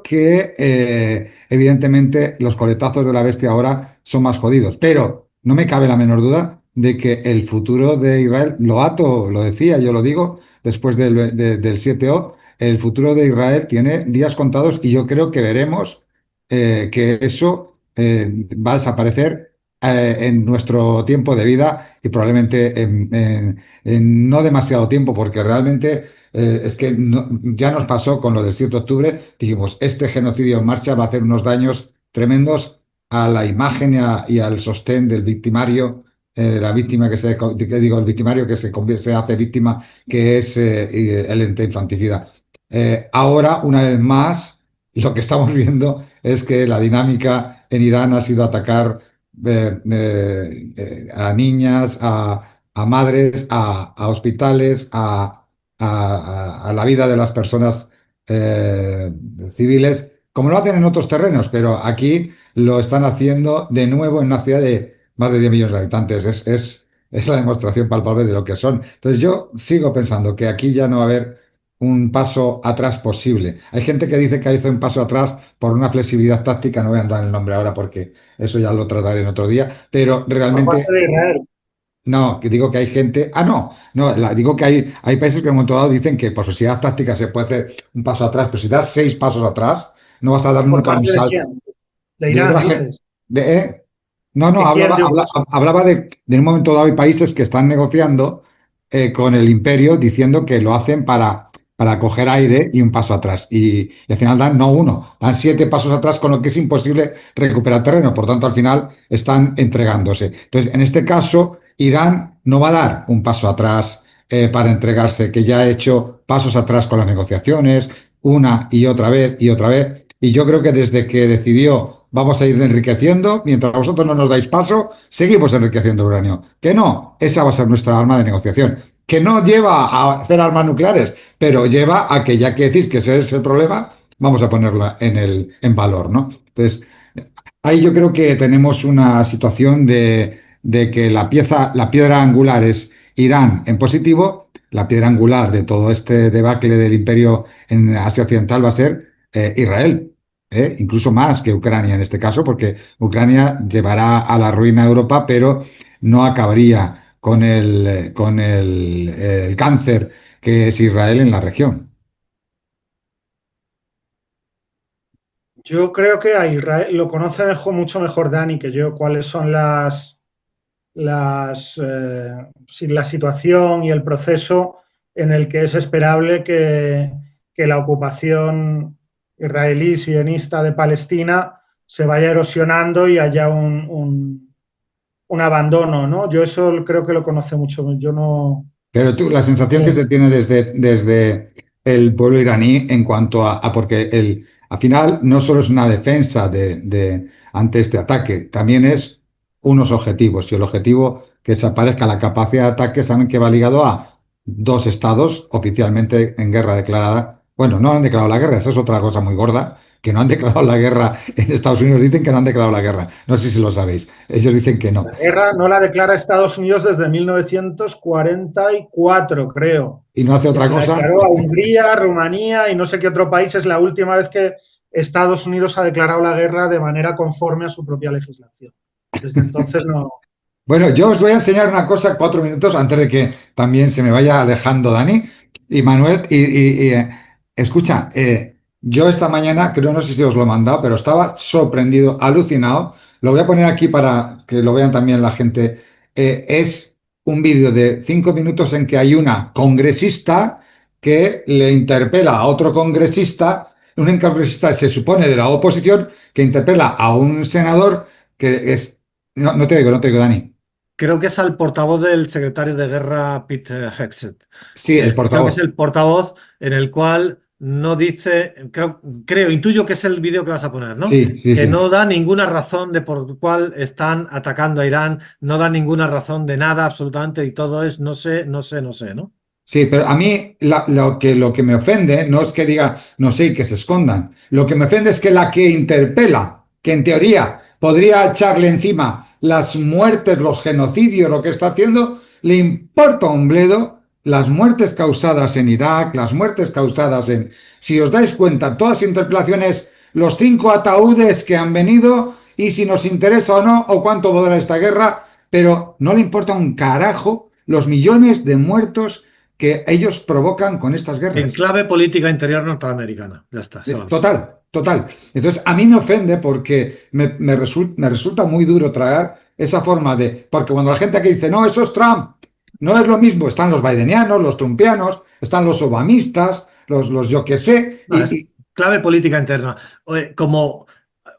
que evidentemente los coletazos de la bestia ahora son más jodidos, pero no me cabe la menor duda de que el futuro de Israel, lo ato, lo decía, yo lo digo, después del 7O, el futuro de Israel tiene días contados y yo creo que veremos que eso va a desaparecer en nuestro tiempo de vida y probablemente en no demasiado tiempo, porque realmente es que ya nos pasó con lo del 7 de octubre, dijimos, este genocidio en marcha va a hacer unos daños tremendos a la imagen y al sostén del victimario, la víctima que digo, el victimario que se hace víctima, que es el ente infanticida. Ahora, una vez más, lo que estamos viendo es que la dinámica en Irán ha sido atacar a niñas, a madres, a hospitales, a la vida de las personas eh, civiles, como lo hacen en otros terrenos, pero aquí lo están haciendo de nuevo en una ciudad de más de 10 millones de habitantes. Es la demostración palpable de lo que son. Entonces yo sigo pensando que aquí ya no va a haber un paso atrás posible. Hay gente que dice que hizo un paso atrás por una flexibilidad táctica, no voy a dar el nombre ahora porque eso ya lo trataré en otro día, pero Por parte realmente de Israel. no, que digo que hay gente. Ah, no, digo que hay países que en un momento dado dicen que por sociedad táctica se puede hacer un paso atrás, pero si das 6 pasos atrás, no vas a dar ¿Por nunca un parte de salto. quién? De De Irán, otra gente. dices. No, no, ¿Que quién dio paso? hablaba de en un momento dado hay países que están negociando con el imperio diciendo que lo hacen para coger aire y un paso atrás. Y al final dan no uno, dan 7 pasos atrás, con lo que es imposible recuperar terreno. Por tanto, al final están entregándose. Entonces, en este caso, Irán no va a dar un paso atrás para entregarse, que ya ha hecho pasos atrás con las negociaciones, una y otra vez y otra vez. Y yo creo que desde que decidió vamos a ir enriqueciendo, mientras vosotros no nos dais paso, seguimos enriqueciendo uranio. Que no, esa va a ser nuestra arma de negociación. Que no lleva a hacer armas nucleares, pero lleva a que ya que decís que ese es el problema, vamos a ponerla en valor, ¿no? Entonces, ahí yo creo que tenemos una situación de que la piedra angular es Irán en positivo, la piedra angular de todo este debacle del imperio en Asia Occidental va a ser Israel, incluso más que Ucrania en este caso, porque Ucrania llevará a la ruina a Europa, pero no acabaría con el cáncer que es Israel en la región. Yo creo que a Israel lo conoce mucho mejor Dani que yo, cuáles son sí, la situación y el proceso en el que es esperable que la ocupación israelí sionista de Palestina se vaya erosionando y haya un abandono, ¿no? Yo eso creo que lo conoce mucho. Yo no. Pero tú, la sensación que se tiene desde el pueblo iraní en cuanto porque al final no solo es una defensa ante este ataque, también es unos objetivos. Y el objetivo que desaparezca la capacidad de ataque, saben que va ligado a 2 estados oficialmente en guerra declarada. Bueno, no han declarado la guerra, esa es otra cosa muy gorda, que no han declarado la guerra en Estados Unidos, dicen que no han declarado la guerra. No sé si lo sabéis, ellos dicen que no. La guerra no la declara Estados Unidos desde 1944, creo, Y no hace que otra se la cosa. declaró a Hungría, Rumanía y no sé qué otro país. Es la última vez que Estados Unidos ha declarado la guerra de manera conforme a su propia legislación. Desde entonces no. Bueno, yo os voy a enseñar una cosa, 4 minutos, antes de que también se me vaya alejando Dani y Manuel. Escucha, yo esta mañana, creo, no sé si os lo he mandado, pero estaba sorprendido, alucinado. Lo voy a poner aquí para que lo vean también la gente. Es un vídeo de 5 minutos en que hay una congresista que le interpela a otro congresista, un congresista se supone de la oposición, que interpela a un senador que es... No, no te digo, Dani. Creo que es al portavoz del secretario de guerra, Pete Hegseth. Sí, el Creo que es portavoz. el portavoz en el cual no dice, creo, intuyo que es el vídeo que vas a poner, ¿no? Sí, sí, Que sí. no da ninguna razón de por cuál están atacando a Irán, no da ninguna razón de nada absolutamente y todo es no sé, no sé, no sé, ¿no? Sí, pero a mí lo que me ofende no es que diga no sé y que se escondan. Lo que me ofende es que la que interpela, que en teoría podría echarle encima las muertes, los genocidios, lo que está haciendo, le importa un bledo las muertes causadas en Irak, las muertes causadas en... Si os dais cuenta, todas las interpelaciones, los 5 ataúdes que han venido y si nos interesa o no, o cuánto va a durar esta guerra, pero no le importa un carajo los millones de muertos que ellos provocan con estas En guerras. clave política interior norteamericana. Ya está, se va. Total, total. Entonces, a mí me ofende porque me resulta muy duro tragar esa forma de... Porque cuando la gente aquí dice, no, eso es Trump, no es lo mismo. Están los bidenianos, los trumpianos, están los obamistas, los yo que sé. No, es clave política interna. Oye, como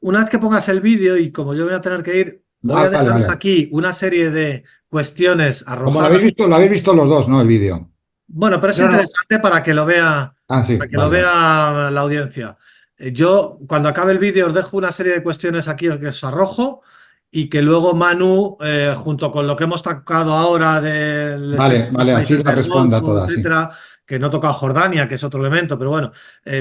una vez que pongas el vídeo y como yo voy a tener que ir, voy a Vale, dejaros vale. aquí una serie de cuestiones Como arrojadas. lo habéis visto los dos, ¿no? El vídeo. Bueno, pero es Yo no. interesante Ah, sí, para que lo vale, vale. vea la audiencia. Yo, cuando acabe el vídeo, os dejo una serie de cuestiones aquí que os arrojo y que luego Manu, junto con lo que hemos tocado ahora del tema Vale, de los vale, así países la del responda Golfo, toda, sí. etcétera, que no toca Jordania, que es otro elemento, pero bueno,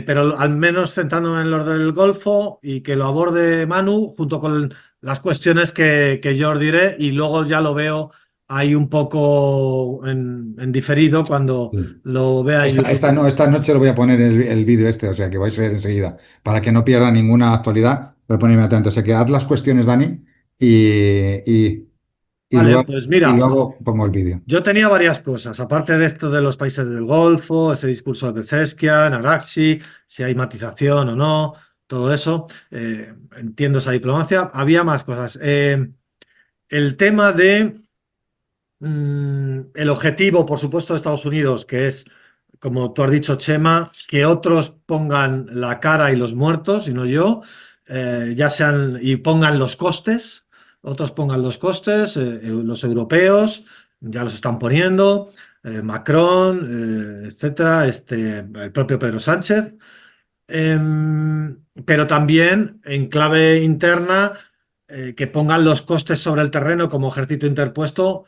pero al menos centrándome en los del Golfo y que lo aborde Manu junto con las cuestiones que yo os diré y luego ya lo veo ahí un poco en diferido cuando Sí. lo vea en YouTube. No, esta noche lo voy a poner el vídeo este, o sea que vais a ver enseguida, para que no pierda ninguna actualidad, voy a poner inmediatamente. O sea que haz las cuestiones, Dani, y Vale, luego, pues y mira, luego pongo el vídeo. yo tenía varias cosas, aparte de esto de los países del Golfo, ese discurso de Pezeshkian, Araghchi, si hay matización o no, todo eso, entiendo esa diplomacia, había más cosas. El tema de el objetivo, por supuesto, de Estados Unidos, que es, como tú has dicho, Chema, que otros pongan la cara y los muertos, y no yo, ya sean y pongan los costes, otros pongan los costes, los europeos ya los están poniendo, Macron, etcétera, el propio Pedro Sánchez. Pero también en clave interna, que pongan los costes sobre el terreno como ejército interpuesto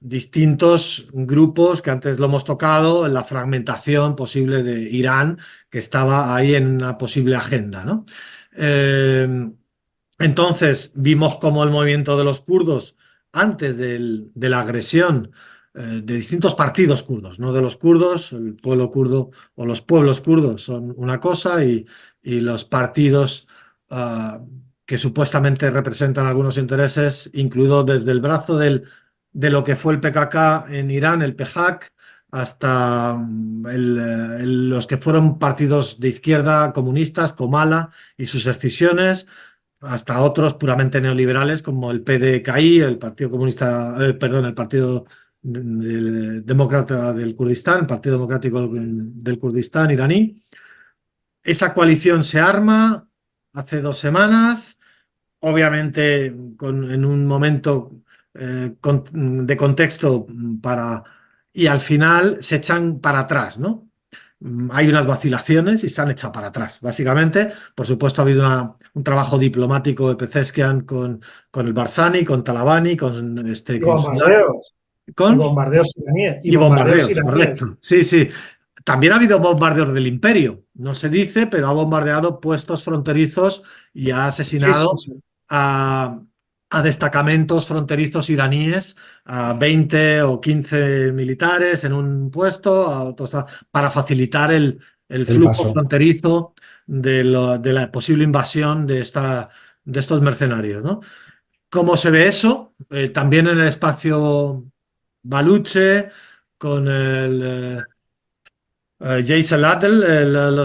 distintos grupos que antes lo hemos tocado, la fragmentación posible de Irán, que estaba ahí en una posible agenda, ¿no? Eh, entonces vimos cómo el movimiento de los kurdos, antes de la agresión de distintos partidos kurdos, no de los kurdos, el pueblo kurdo o los pueblos kurdos son una cosa y los partidos que supuestamente representan algunos intereses, incluido desde el brazo de lo que fue el PKK en Irán, el PJAK, hasta los que fueron partidos de izquierda comunistas, Komala y sus escisiones, hasta otros puramente neoliberales como el PDKI, el Partido Comunista, perdón, el Partido Demócrata del Kurdistán, el Partido Democrático del Kurdistán iraní. Esa coalición se arma hace 2 semanas, obviamente en un momento de contexto para... Y al final se echan para atrás, ¿no? Hay unas vacilaciones y se han echado para atrás, básicamente. Por supuesto, ha habido un trabajo diplomático de Pezeshkian con el Barzani, con Talabani, Y con Sudán, bombardeos. Y con bombardeos iraníes. Y y bombardeos bombardeos, iraníes. correcto. Sí, sí. También ha habido bombardeos del imperio, no se dice, pero ha bombardeado puestos fronterizos y ha Sí, sí, asesinado sí. a, a destacamentos fronterizos iraníes, a 20 o 15 militares en un puesto, para facilitar el El flujo paso. fronterizo de la posible invasión de estos mercenarios, ¿no? ¿Cómo se ve eso? También en el espacio Baluche, con Jason Laddell, El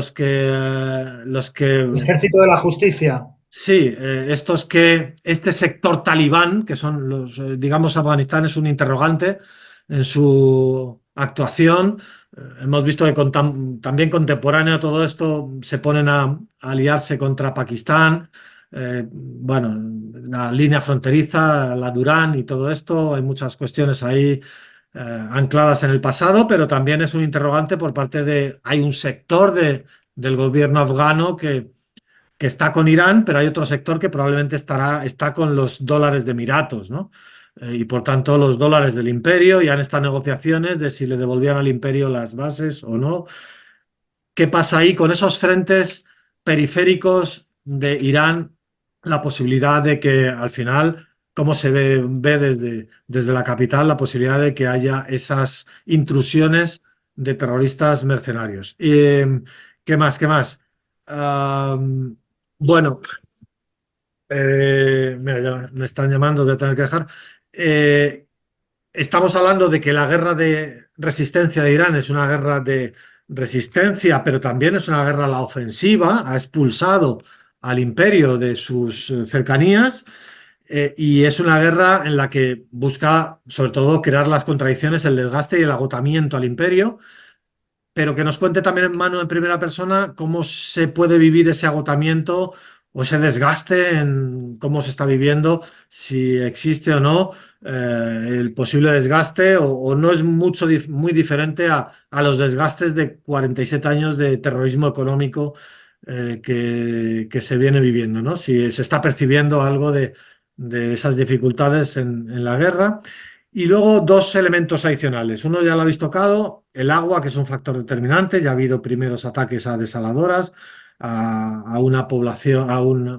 ejército de la justicia. sí, este sector talibán, que son los, digamos, Afganistán es un interrogante en su actuación. Hemos visto que también contemporáneo a todo esto se ponen a aliarse contra Pakistán. Bueno, la línea fronteriza, la Durán y todo esto, hay muchas cuestiones ahí ancladas en el pasado, pero también es un interrogante por parte de, hay un sector del gobierno afgano que está con Irán, pero hay otro sector que probablemente está con los dólares de Emiratos, ¿no? Y por tanto los dólares del imperio, y han estado negociaciones de si le devolvían al imperio las bases o no. ¿Qué pasa ahí con esos frentes periféricos de Irán? La posibilidad de que al final, como se ve desde la capital, la posibilidad de que haya esas intrusiones de terroristas mercenarios. ¿Qué más? ¿Qué más? Bueno, mira, ya me están llamando, voy a tener que dejar. Eh, Estamos hablando de que la guerra de resistencia de Irán es una guerra de resistencia, pero también es una guerra a la ofensiva. Ha expulsado al imperio de sus cercanías, y es una guerra en la que busca, sobre todo, crear las contradicciones, el desgaste y el agotamiento al imperio, pero que nos cuente también en mano en primera persona cómo se puede vivir ese agotamiento o ese desgaste, en cómo se está viviendo, si existe o no el posible desgaste, o no es muy diferente a los desgastes de 47 años de terrorismo económico que se viene viviendo, ¿no? Si se está percibiendo algo de esas dificultades en la guerra. Y luego dos elementos adicionales. Uno ya lo habéis tocado, el agua, que es un factor determinante. Ya ha habido primeros ataques a desaladoras, a una población,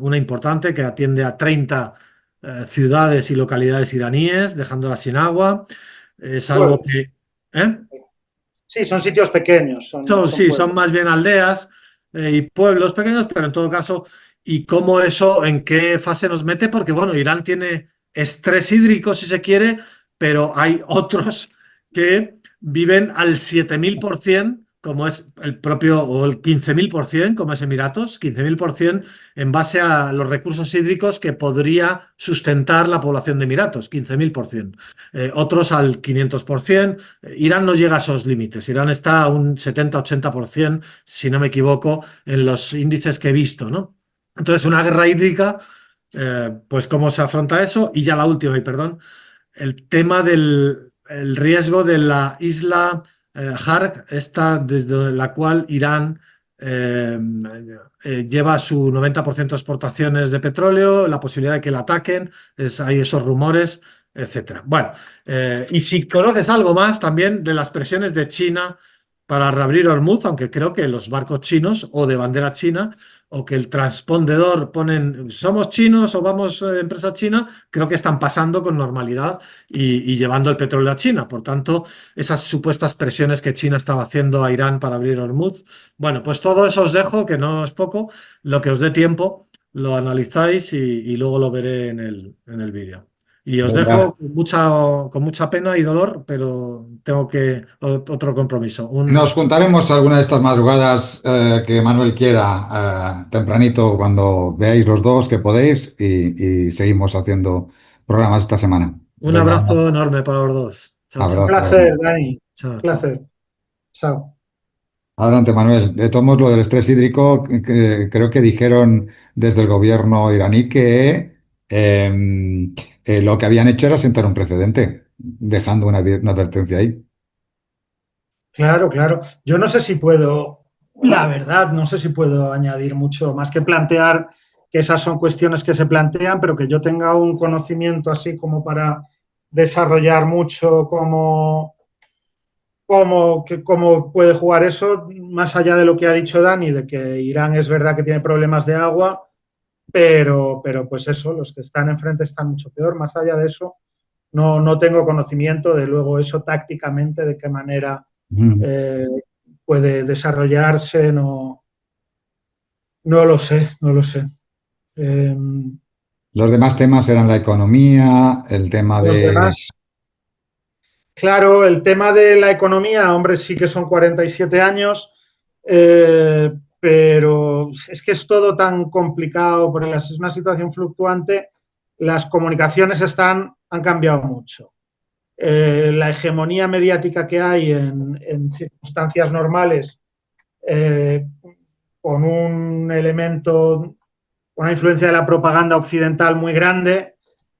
una importante que atiende a 30 ciudades y localidades iraníes, dejándolas sin agua. Es algo Pueblos. que... ¿eh? Sí, son sitios pequeños, son Sí, son pueblos. más bien aldeas y pueblos pequeños, pero en todo caso, ¿y cómo eso, en qué fase nos mete? Porque, bueno, Irán tiene estrés hídrico, si se quiere, pero hay otros que viven al 7000%, como es el propio, o el 15.000%, como es Emiratos, 15.000% en base a los recursos hídricos que podría sustentar la población de Emiratos, 15.000%. Otros al 500%. Irán no llega a esos límites. Irán está a un 70-80%, si no me equivoco, en los índices que he visto, ¿no? Entonces, una guerra hídrica, pues cómo se afronta eso. Y ya la última, y perdón, el tema del el riesgo de la isla Hark, esta desde la cual Irán lleva su 90% de exportaciones de petróleo, la posibilidad de que la ataquen, hay esos rumores, etcétera. Bueno, y si conoces algo más también de las presiones de China para reabrir Hormuz, aunque creo que los barcos chinos o de bandera china o que el transpondedor ponen somos chinos o vamos empresa china, creo que están pasando con normalidad y llevando el petróleo a China. Por tanto, esas supuestas presiones que China estaba haciendo a Irán para abrir Hormuz. Bueno, pues todo eso os dejo, que no es poco, lo que os dé tiempo, lo analizáis y luego lo veré en el vídeo. Y os Venga. dejo con mucha pena y dolor, pero tengo otro compromiso. Nos juntaremos alguna de estas madrugadas que Manuel quiera, tempranito, cuando veáis los dos que podéis, y seguimos haciendo programas esta semana. Un Venga, abrazo enorme para los dos. Chao, Un chao. abrazo. placer, Dani. Un Chao, chao. placer. Chao. Adelante, Manuel. De todos modos, lo del estrés hídrico, creo que dijeron desde el gobierno iraní que lo que habían hecho era sentar un precedente, dejando una advertencia ahí. Claro, claro. Yo no sé si puedo, la verdad, no sé si puedo añadir mucho más que plantear que esas son cuestiones que se plantean, pero que yo tenga un conocimiento así como para desarrollar mucho cómo puede jugar eso, más allá de lo que ha dicho Dani, de que Irán es verdad que tiene problemas de agua, pero pues eso, los que están enfrente están mucho peor. Más allá de eso, no tengo conocimiento de luego eso tácticamente, de qué manera Mm. eh, puede desarrollarse, no lo sé, no lo sé. Eh, Los demás temas eran la economía, el tema los de... demás, claro, el tema de la economía, hombre, sí que son 47 años, pero es que es todo tan complicado, porque es una situación fluctuante, las comunicaciones han cambiado mucho. La hegemonía mediática que hay en circunstancias normales, eh, con un elemento, una influencia de la propaganda occidental muy grande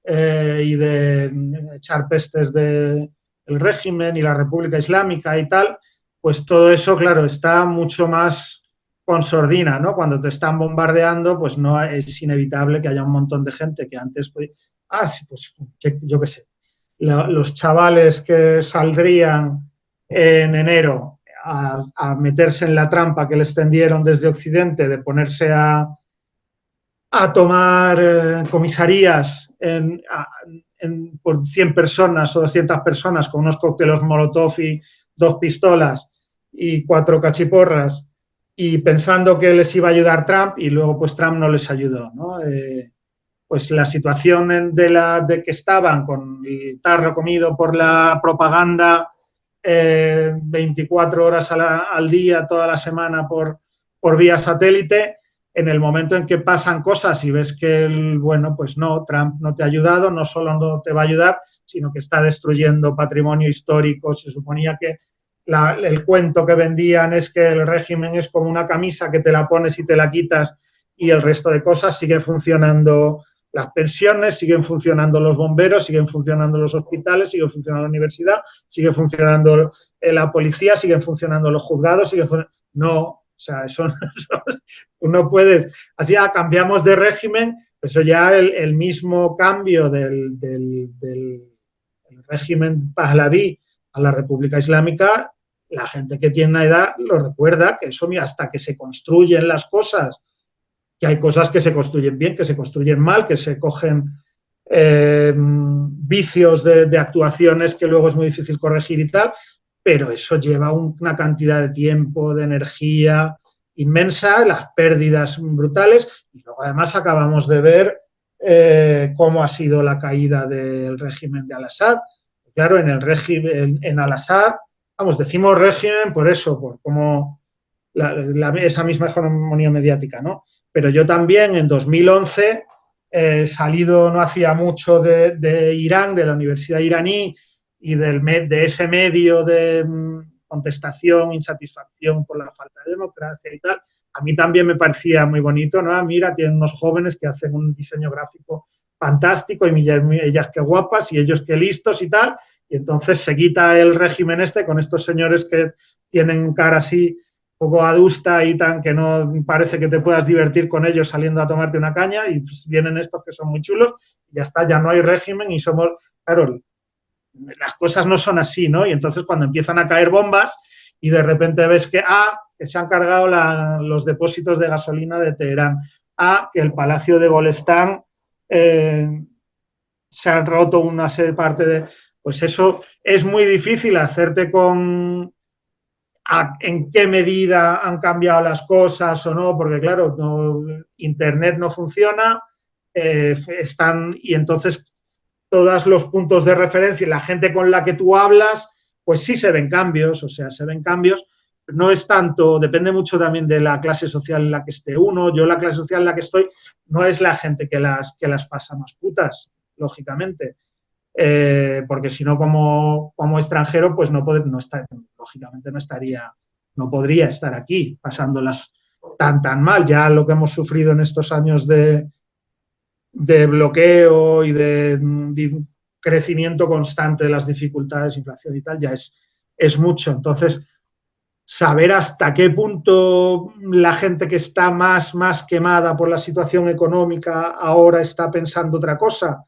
y de echar pestes del régimen y la República Islámica y tal, pues todo eso, claro, está mucho más con sordina, ¿no? Cuando te están bombardeando, pues no es inevitable que haya un montón de gente que antes, pues, sí, pues yo qué sé, los chavales que saldrían en enero a meterse en la trampa que les tendieron desde Occidente de ponerse a tomar comisarías por 100 personas o 200 personas con unos cócteles Molotov y 2 pistolas y 4 cachiporras y pensando que les iba a ayudar Trump y luego pues Trump no les ayudó, ¿no? Pues la situación de que estaban con el tarro comido por la propaganda 24 horas al día, toda la semana por vía satélite, en el momento en que pasan cosas y ves que, bueno, pues no, Trump no te ha ayudado, no solo no te va a ayudar, sino que está destruyendo patrimonio histórico. Se suponía que el cuento que vendían es que el régimen es como una camisa que te la pones y te la quitas y el resto de cosas sigue funcionando. Las pensiones, siguen funcionando los bomberos, siguen funcionando los hospitales, sigue funcionando la universidad, sigue funcionando la policía, siguen funcionando los juzgados, no, o sea, eso no puedes, así ya cambiamos de régimen, eso ya el mismo cambio del régimen Pahlaví a la República Islámica, la gente que tiene una edad lo recuerda, que eso hasta que se construyen las cosas, que hay cosas que se construyen bien, que se construyen mal, que se cogen vicios de actuaciones que luego es muy difícil corregir y tal, pero eso lleva una cantidad de tiempo, de energía inmensa, las pérdidas brutales, y luego además acabamos de ver cómo ha sido la caída del régimen de Al-Assad. Claro, en el régimen, en Al-Assad, vamos, decimos régimen por eso, por como esa misma hegemonía mediática, ¿no? Pero yo también en 2011 salido no hacía mucho de Irán, de la Universidad iraní y de ese medio de contestación, insatisfacción por la falta de democracia y tal, a mí también me parecía muy bonito, ¿no? Mira, tienen unos jóvenes que hacen un diseño gráfico fantástico y ellas qué guapas y ellos qué listos y tal, y entonces se quita el régimen con estos señores que tienen cara así poco adusta y tan que no parece que te puedas divertir con ellos saliendo a tomarte una caña y pues vienen estos que son muy chulos y ya está, ya no hay régimen y somos, claro, las cosas no son así, ¿no? Y entonces cuando empiezan a caer bombas y de repente ves que que se han cargado los depósitos de gasolina de Teherán, que el Palacio de Golestán se ha roto una parte de... Pues eso es muy difícil hacerte con en qué medida han cambiado las cosas o no, porque claro, Internet no funciona, y entonces todos los puntos de referencia y la gente con la que tú hablas, pues sí se ven cambios, o sea, se ven cambios. No es tanto, depende mucho también de la clase social en la que esté uno. Yo la clase social en la que estoy no es la gente que las pasa más putas, lógicamente. Porque si no, como extranjero, pues lógicamente no podría estar aquí pasándolas tan mal. Ya lo que hemos sufrido en estos años de bloqueo y de crecimiento constante de las dificultades, inflación y tal, ya es mucho. Entonces, saber hasta qué punto la gente que está más quemada por la situación económica ahora está pensando otra cosa,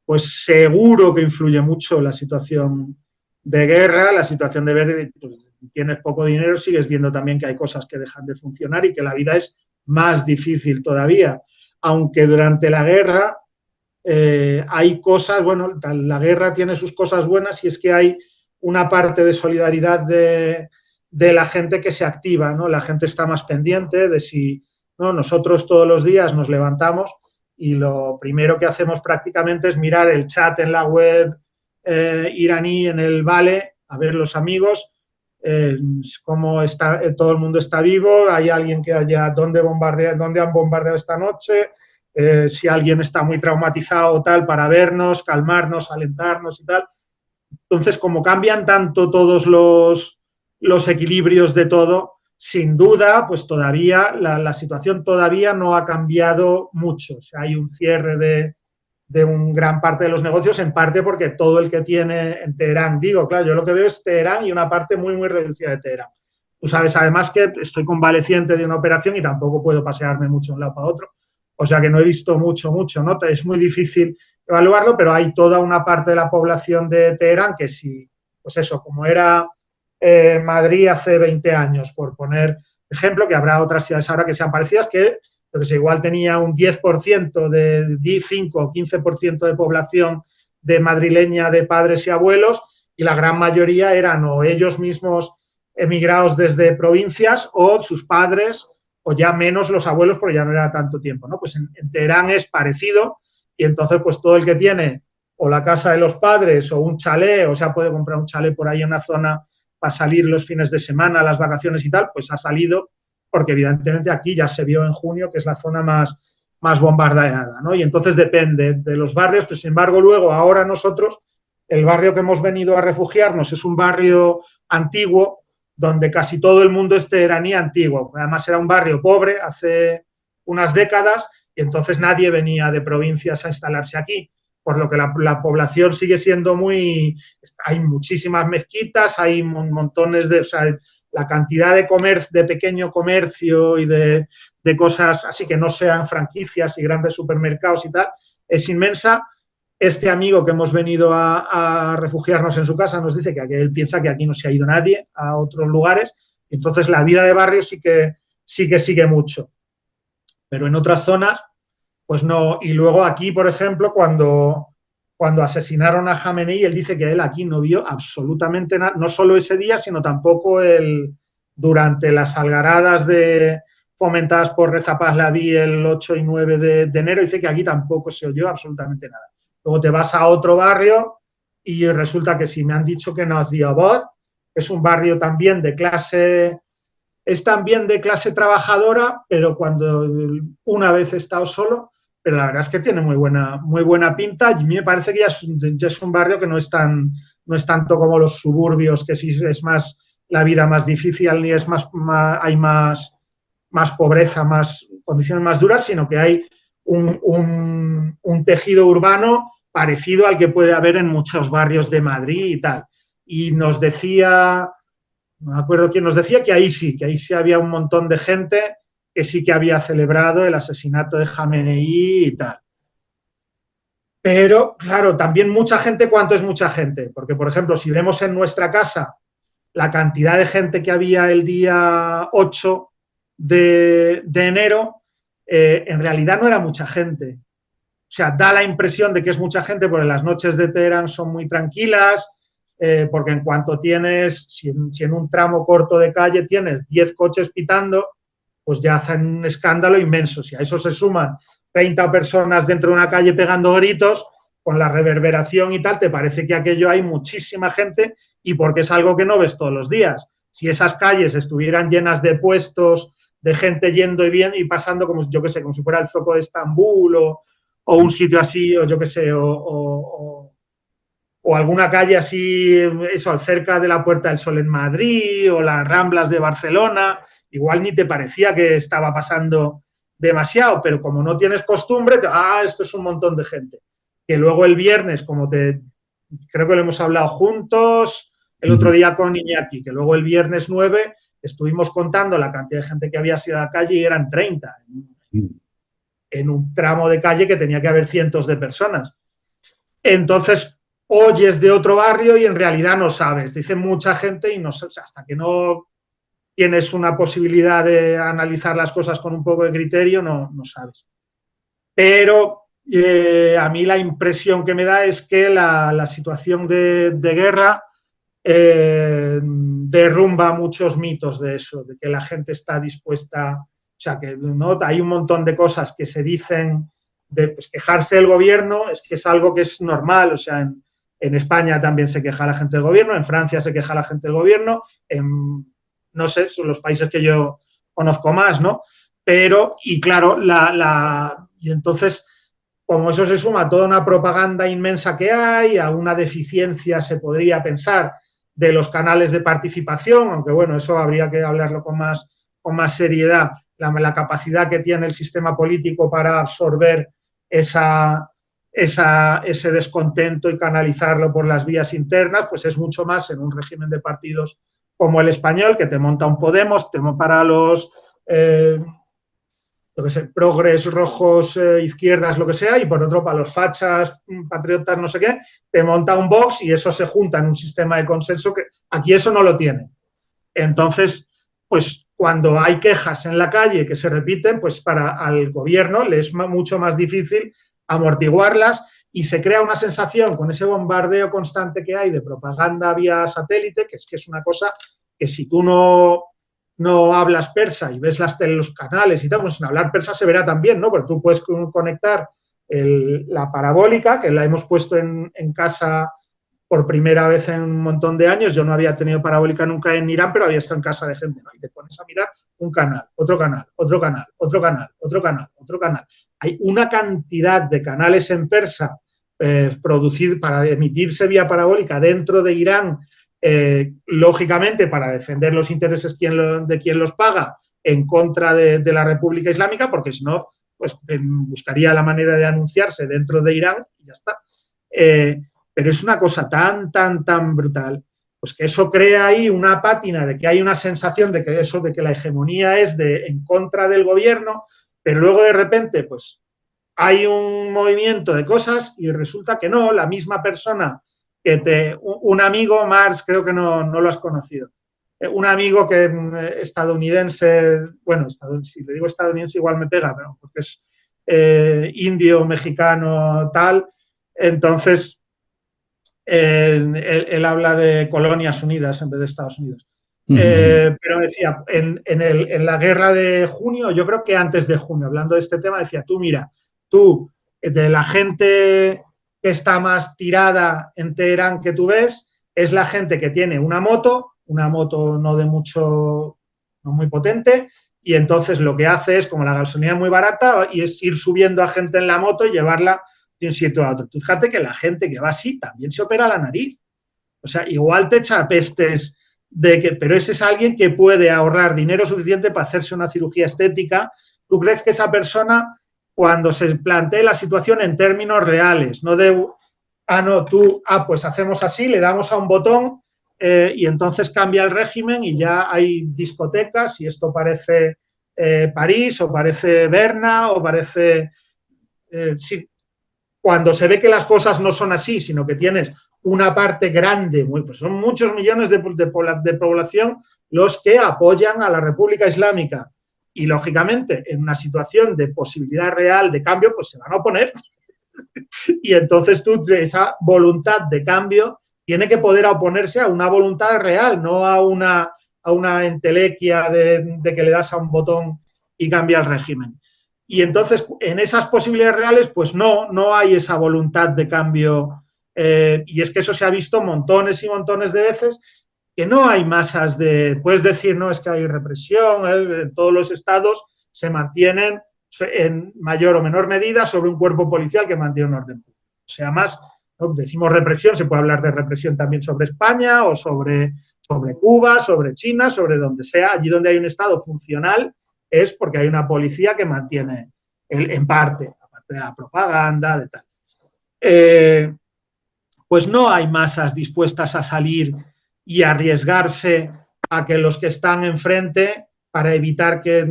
pues seguro que influye mucho la situación de guerra, la situación de ver, pues, tienes poco dinero, sigues viendo también que hay cosas que dejan de funcionar y que la vida es más difícil todavía. Aunque durante la guerra hay cosas, bueno, la guerra tiene sus cosas buenas y es que hay una parte de solidaridad de la gente que se activa, ¿no? La gente está más pendiente de si, ¿no? Nosotros todos los días nos levantamos y lo primero que hacemos prácticamente es mirar el chat en la web iraní, en el Vale, a ver los amigos, cómo está, todo el mundo está vivo, hay alguien que haya, dónde han bombardeado esta noche, si alguien está muy traumatizado o tal, para vernos, calmarnos, alentarnos y tal. Entonces, como cambian tanto todos los equilibrios de todo, sin duda, pues todavía la situación todavía no ha cambiado mucho. O sea, hay un cierre de un gran parte de los negocios, en parte porque todo el que tiene en Teherán, digo, claro, yo lo que veo es Teherán y una parte muy reducida de Teherán. Tú sabes además que estoy convaleciente de una operación y tampoco puedo pasearme mucho de un lado para otro. O sea que no he visto mucho, ¿no? Es muy difícil evaluarlo, pero hay toda una parte de la población de Teherán que sí, pues eso, como era Madrid hace 20 años, por poner ejemplo, que habrá otras ciudades ahora que sean parecidas, que igual tenía un 10% de 5 o 15% de población de madrileña de padres y abuelos, y la gran mayoría eran o ellos mismos emigrados desde provincias o sus padres, o ya menos los abuelos, porque ya no era tanto tiempo, ¿no? Pues en Teherán es parecido, y entonces pues todo el que tiene o la casa de los padres o un chalet, o sea, puede comprar un chalet por ahí en una zona para salir los fines de semana, las vacaciones y tal, pues ha salido, porque evidentemente aquí ya se vio en junio que es la zona más bombardeada, ¿no? Y entonces depende de los barrios, pues sin embargo luego ahora nosotros, el barrio que hemos venido a refugiarnos es un barrio antiguo, donde casi todo el mundo es teheraní antiguo. Además era un barrio pobre hace unas décadas y entonces nadie venía de provincias a instalarse aquí, por lo que la población sigue siendo muy... Hay muchísimas mezquitas, hay montones de... O sea, la cantidad de pequeño comercio y de cosas así que no sean franquicias y grandes supermercados y tal, es inmensa. Este amigo que hemos venido a refugiarnos en su casa nos dice que él piensa que aquí no se ha ido nadie a otros lugares, entonces la vida de barrio sí que sigue mucho. Pero en otras zonas, pues no. Y luego aquí, por ejemplo, cuando asesinaron a Jamenei, él dice que él aquí no vio absolutamente nada, no solo ese día, sino tampoco durante las algaradas fomentadas por Reza Pahlaví el 8 y 9 de enero, dice que aquí tampoco se oyó absolutamente nada. Luego te vas a otro barrio y resulta que sí, me han dicho que Naziabad es un barrio también de clase, es también de clase trabajadora, pero cuando una vez he estado solo, pero la verdad es que tiene muy buena pinta, y a mí me parece que ya es un barrio que no es tanto como los suburbios, que sí es más la vida más difícil, ni es hay más pobreza, más condiciones más duras, sino que hay un tejido urbano parecido al que puede haber en muchos barrios de Madrid y tal. Y nos decía, no me acuerdo quién nos decía, que ahí sí había un montón de gente que sí que había celebrado el asesinato de Jamenei y tal. Pero, claro, también mucha gente, ¿cuánto es mucha gente? Porque, por ejemplo, si vemos en nuestra casa la cantidad de gente que había el día 8 de enero, en realidad no era mucha gente. O sea, da la impresión de que es mucha gente porque las noches de Teherán son muy tranquilas, porque en cuanto tienes, si en un tramo corto de calle tienes 10 coches pitando, pues ya hacen un escándalo inmenso. Si a eso se suman 30 personas dentro de una calle pegando gritos, con la reverberación y tal, te parece que aquello hay muchísima gente y porque es algo que no ves todos los días. Si esas calles estuvieran llenas de puestos, de gente yendo y bien y pasando como, yo qué sé, como si fuera el Zoco de Estambul o un sitio así, o yo qué sé, o alguna calle así, eso, cerca de la Puerta del Sol en Madrid, o las Ramblas de Barcelona, igual ni te parecía que estaba pasando demasiado, pero como no tienes costumbre, esto es un montón de gente. Que luego el viernes, creo que lo hemos hablado juntos, el otro día con Iñaki, que luego el viernes 9 estuvimos contando la cantidad de gente que había sido a la calle y eran 30. En un tramo de calle que tenía que haber cientos de personas. Entonces, oyes de otro barrio y en realidad no sabes. Dice mucha gente y no, hasta que no tienes una posibilidad de analizar las cosas con un poco de criterio, no sabes. Pero a mí la impresión que me da es que la situación de guerra derrumba muchos mitos de eso, de que la gente está dispuesta... O sea, que ¿no? Hay un montón de cosas que se dicen de pues, quejarse del gobierno, es que es algo que es normal. O sea, en España también se queja la gente del gobierno, en Francia se queja la gente del gobierno, no sé, son los países que yo conozco más, ¿no? Pero, y claro, y entonces, como eso se suma a toda una propaganda inmensa que hay, a una deficiencia, se podría pensar, de los canales de participación, aunque bueno, eso habría que hablarlo con más seriedad, la capacidad que tiene el sistema político para absorber ese descontento y canalizarlo por las vías internas, pues es mucho más en un régimen de partidos como El Español, que te monta un Podemos, para los lo que sé, progres, rojos, izquierdas, lo que sea, y por otro para los fachas, patriotas, no sé qué, te monta un Vox y eso se junta en un sistema de consenso que aquí eso no lo tiene. Entonces, pues cuando hay quejas en la calle que se repiten, pues al gobierno le es mucho más difícil amortiguarlas y se crea una sensación con ese bombardeo constante que hay de propaganda vía satélite, que es una cosa que si tú no hablas persa y ves los canales y tal, pues en hablar persa se verá también, ¿no? Porque tú puedes conectar la parabólica, que la hemos puesto en casa por primera vez en un montón de años. Yo no había tenido parabólica nunca en Irán, pero había estado en casa de gente, ¿no? Y te pones a mirar un canal, otro canal, otro canal, otro canal, otro canal, otro canal. Hay una cantidad de canales en persa producidos para emitirse vía parabólica dentro de Irán, lógicamente para defender los intereses de quien los paga en contra de la República Islámica, porque si no, pues buscaría la manera de anunciarse dentro de Irán y ya está. Pero es una cosa tan brutal, pues que eso crea ahí una pátina de que hay una sensación de que la hegemonía es en contra del gobierno, pero luego de repente pues hay un movimiento de cosas y resulta que no, la misma persona un amigo, Mars, creo que no lo has conocido, un amigo estadounidense, bueno, si le digo estadounidense igual me pega, pero porque es indio, mexicano, tal, entonces él habla de colonias unidas en vez de Estados Unidos. Pero decía, en la guerra de junio, yo creo que antes de junio, hablando de este tema, decía, de la gente que está más tirada en Teherán que tú ves, es la gente que tiene una moto no de mucho, no muy potente, y entonces lo que hace es, como la gasolina es muy barata, y es ir subiendo a gente en la moto y llevarla de un sitio a otro. Tú fíjate que la gente que va así también se opera la nariz. O sea, igual te echa pestes pero ese es alguien que puede ahorrar dinero suficiente para hacerse una cirugía estética. ¿Tú crees que esa persona, cuando se plantee la situación en términos reales, no de, pues hacemos así, le damos a un botón y entonces cambia el régimen y ya hay discotecas y esto parece París o parece Berna o parece... sí, cuando se ve que las cosas no son así, sino que tienes una parte grande, pues son muchos millones de población los que apoyan a la República Islámica y, lógicamente, en una situación de posibilidad real de cambio, pues se van a oponer. Y entonces esa voluntad de cambio tiene que poder oponerse a una voluntad real, no a una entelequia de que le das a un botón y cambia el régimen. Y entonces, en esas posibilidades reales, pues no hay esa voluntad de cambio. Y es que eso se ha visto montones y montones de veces, que no hay masas puedes decir, no, es que hay represión, en todos los estados se mantienen en mayor o menor medida sobre un cuerpo policial que mantiene un orden público. O sea, más, ¿no? Decimos represión, se puede hablar de represión también sobre España o sobre Cuba, sobre China, sobre donde sea, allí donde hay un estado funcional, es porque hay una policía que mantiene, en parte, aparte de la propaganda, de tal. Pues no hay masas dispuestas a salir y arriesgarse a que los que están enfrente, para evitar que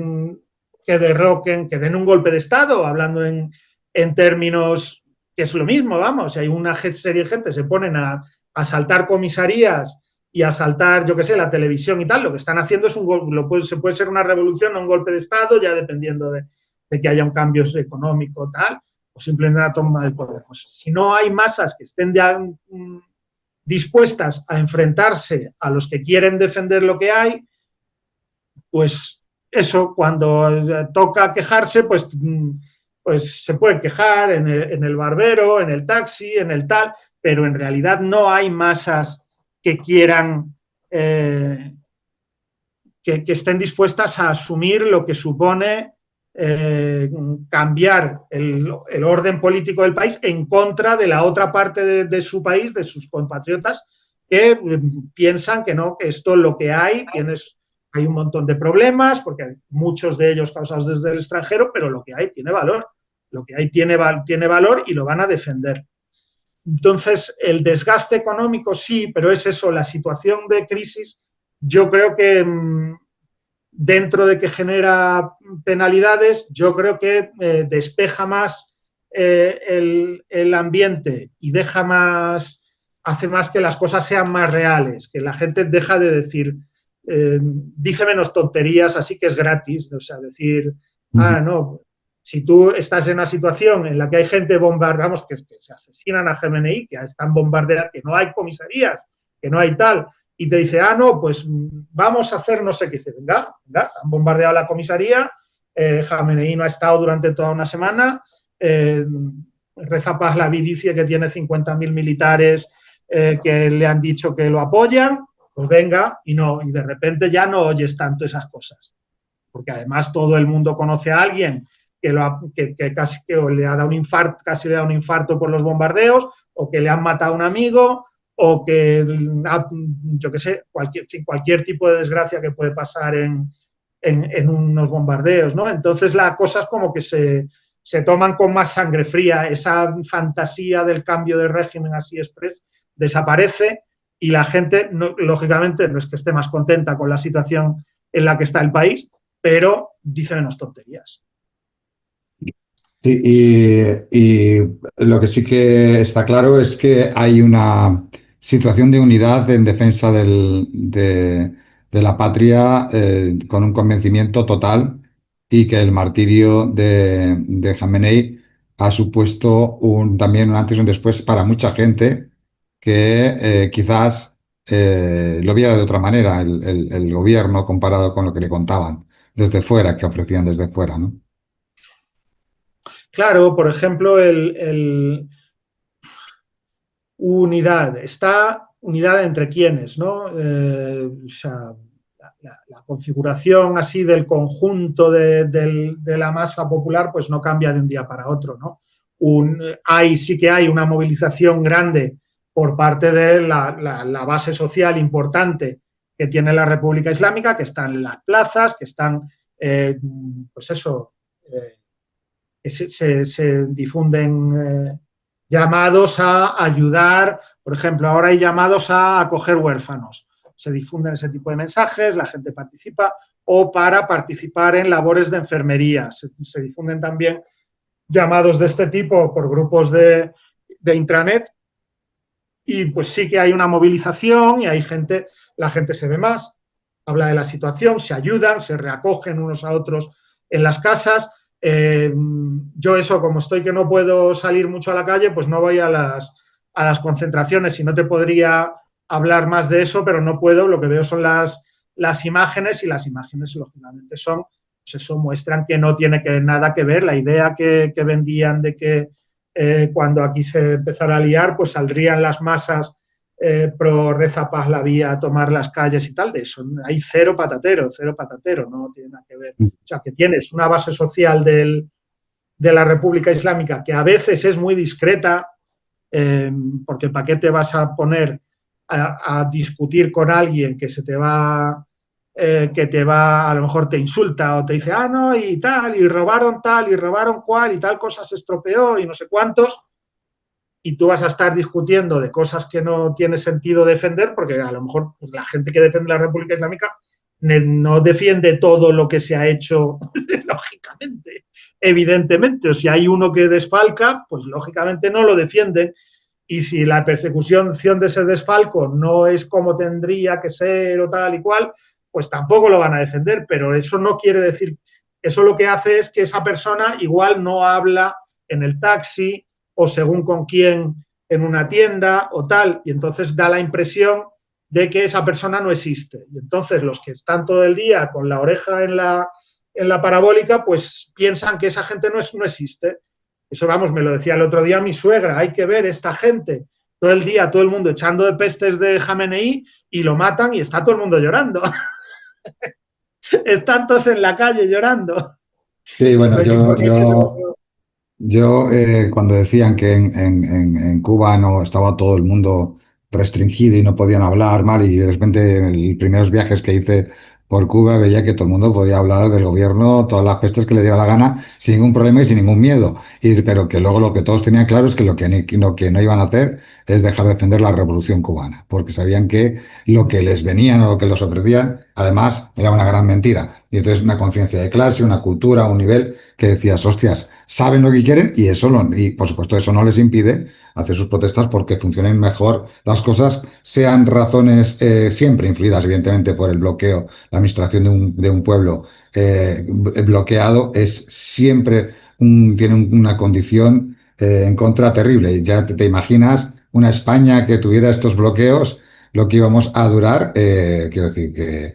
derroquen, que den un golpe de Estado, hablando en términos que es lo mismo, vamos, hay una serie de gente se ponen a asaltar comisarías y asaltar, yo qué sé, la televisión y tal, lo que están haciendo es se puede ser una revolución o un golpe de Estado, ya dependiendo de que haya un cambio económico tal, o simplemente una toma de poder. Pues si no hay masas que estén ya dispuestas a enfrentarse a los que quieren defender lo que hay, pues eso, cuando toca quejarse, pues se puede quejar en el barbero, en el taxi, en el tal, pero en realidad no hay masas que quieran, que estén dispuestas a asumir lo que supone cambiar el orden político del país en contra de la otra parte de su país, de sus compatriotas, que piensan que no, que esto es lo que hay, hay un montón de problemas, porque hay muchos de ellos causados desde el extranjero, pero lo que hay tiene valor. Lo que hay tiene valor y lo van a defender. Entonces, el desgaste económico sí, pero es eso, la situación de crisis yo creo que dentro de que genera penalidades, yo creo que despeja más el ambiente y hace más que las cosas sean más reales, que la gente deja de decir, dice menos tonterías, así que es gratis, o sea, decir, no, si tú estás en una situación en la que hay gente bombardeamos, que se asesinan a Khamenei, que están bombardeados, que no hay comisarías, que no hay tal, y te dice, no, pues vamos a hacer no sé qué. Dice, venga, han bombardeado la comisaría, Khamenei no ha estado durante toda una semana, Reza Pahlavi dice que tiene 50.000 militares que le han dicho que lo apoyan, pues venga, y de repente ya no oyes tanto esas cosas. Porque además todo el mundo conoce a alguien que casi le ha dado un infarto, casi le da un infarto por los bombardeos, o que le han matado a un amigo, o que, yo qué sé, cualquier tipo de desgracia que puede pasar en unos bombardeos, ¿no? Entonces las cosas como que se toman con más sangre fría, esa fantasía del cambio de régimen así express desaparece y la gente, lógicamente, no es que esté más contenta con la situación en la que está el país, pero dice menos tonterías. Y lo que sí que está claro es que hay una situación de unidad en defensa de la patria con un convencimiento total y que el martirio de Jamenei ha supuesto también un antes y un después para mucha gente que quizás lo viera de otra manera el gobierno comparado con lo que le contaban desde fuera, que ofrecían desde fuera, ¿no? Claro, por ejemplo, unidad. Está unidad entre quiénes, ¿no? O sea, la configuración así del conjunto de la masa popular pues no cambia de un día para otro, ¿no? Sí que hay una movilización grande por parte de la base social importante que tiene la República Islámica, que están en las plazas, que están, pues eso, que se difunden llamados a ayudar, por ejemplo, ahora hay llamados a acoger huérfanos, se difunden ese tipo de mensajes, la gente participa, o para participar en labores de enfermería, se difunden también llamados de este tipo por grupos de intranet, y pues sí que hay una movilización y hay gente, la gente se ve más, habla de la situación, se ayudan, se reacogen unos a otros en las casas. Yo eso, como estoy que no puedo salir mucho a la calle, pues no voy a las concentraciones y no te podría hablar más de eso, pero no puedo, lo que veo son las imágenes y las imágenes lógicamente son, pues eso muestran que no tiene nada que ver la idea que vendían de que cuando aquí se empezara a liar, pues saldrían las masas pro Reza Pahlavi a tomar las calles y tal, de eso hay cero patatero, no tiene nada que ver. O sea, que tienes una base social de la República Islámica que a veces es muy discreta, porque ¿para qué te vas a poner a discutir con alguien que a lo mejor te insulta o te dice, no, y tal, y robaron cual, y tal cosa se estropeó y no sé cuántos, y tú vas a estar discutiendo de cosas que no tiene sentido defender, porque a lo mejor pues, la gente que defiende la República Islámica no defiende todo lo que se ha hecho, lógicamente, evidentemente, o si hay uno que desfalca, pues lógicamente no lo defienden, y si la persecución de ese desfalco no es como tendría que ser o tal y cual, pues tampoco lo van a defender, pero eso no quiere decir, eso lo que hace es que esa persona igual no habla en el taxi o según con quién en una tienda o tal, y entonces da la impresión de que esa persona no existe. Y entonces los que están todo el día con la oreja en la parabólica, pues piensan que esa gente no existe. Eso, vamos, me lo decía el otro día mi suegra, hay que ver esta gente todo el día, todo el mundo echando de pestes de Jamenei y lo matan y está todo el mundo llorando. Están todos en la calle llorando. Sí, bueno, yo cuando decían que en Cuba no estaba todo el mundo restringido y no podían hablar mal, y de repente en los primeros viajes que hice por Cuba veía que todo el mundo podía hablar del gobierno, todas las pestes que le diera la gana, sin ningún problema y sin ningún miedo. Pero que luego lo que todos tenían claro es que lo que no iban a hacer es dejar de defender la revolución cubana, porque sabían que lo que les venían o lo que les ofrecían, además, era una gran mentira. Y entonces una conciencia de clase, una cultura, un nivel que decías, hostias, saben lo que quieren y y por supuesto eso no les impide hacer sus protestas porque funcionen mejor las cosas, sean razones siempre influidas evidentemente por el bloqueo, la administración de un pueblo bloqueado es siempre tiene una condición en contra terrible. Y ya te imaginas una España que tuviera estos bloqueos, lo que íbamos a durar, quiero decir que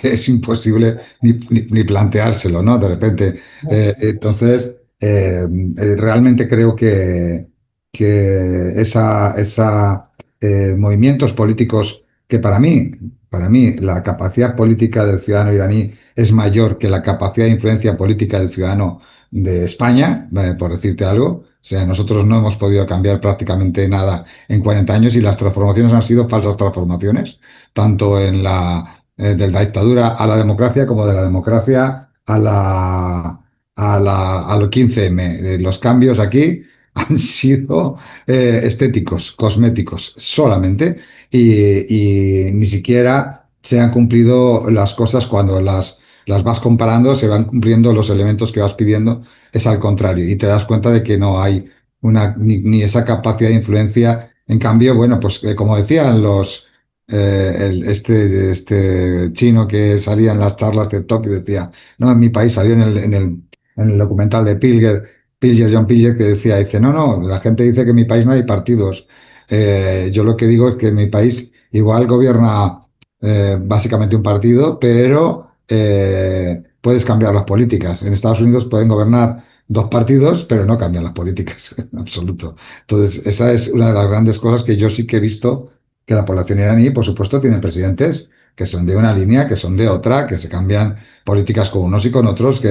es imposible ni planteárselo, ¿no? De repente. Entonces, realmente creo que movimientos políticos que para mí, la capacidad política del ciudadano iraní es mayor que la capacidad de influencia política del ciudadano de España, por decirte algo. O sea, nosotros no hemos podido cambiar prácticamente nada en 40 años y las transformaciones han sido falsas transformaciones, tanto de la dictadura a la democracia como de la democracia al 15M. Los cambios aquí han sido estéticos, cosméticos solamente y ni siquiera se han cumplido las cosas cuando las vas comparando, se van cumpliendo los elementos que vas pidiendo, es al contrario, y te das cuenta de que no hay ni esa capacidad de influencia. En cambio, bueno, pues como decían este chino que salía en las charlas de Talk y decía, no, en mi país salió en el documental de John Pilger, que dice, no, no, la gente dice que en mi país no hay partidos. Yo lo que digo es que en mi país igual gobierna básicamente un partido, pero puedes cambiar las políticas. En Estados Unidos pueden gobernar dos partidos, pero no cambian las políticas en absoluto. Entonces, esa es una de las grandes cosas que yo sí que he visto, que la población iraní, por supuesto, tiene presidentes que son de una línea, que son de otra, que se cambian políticas con unos y con otros,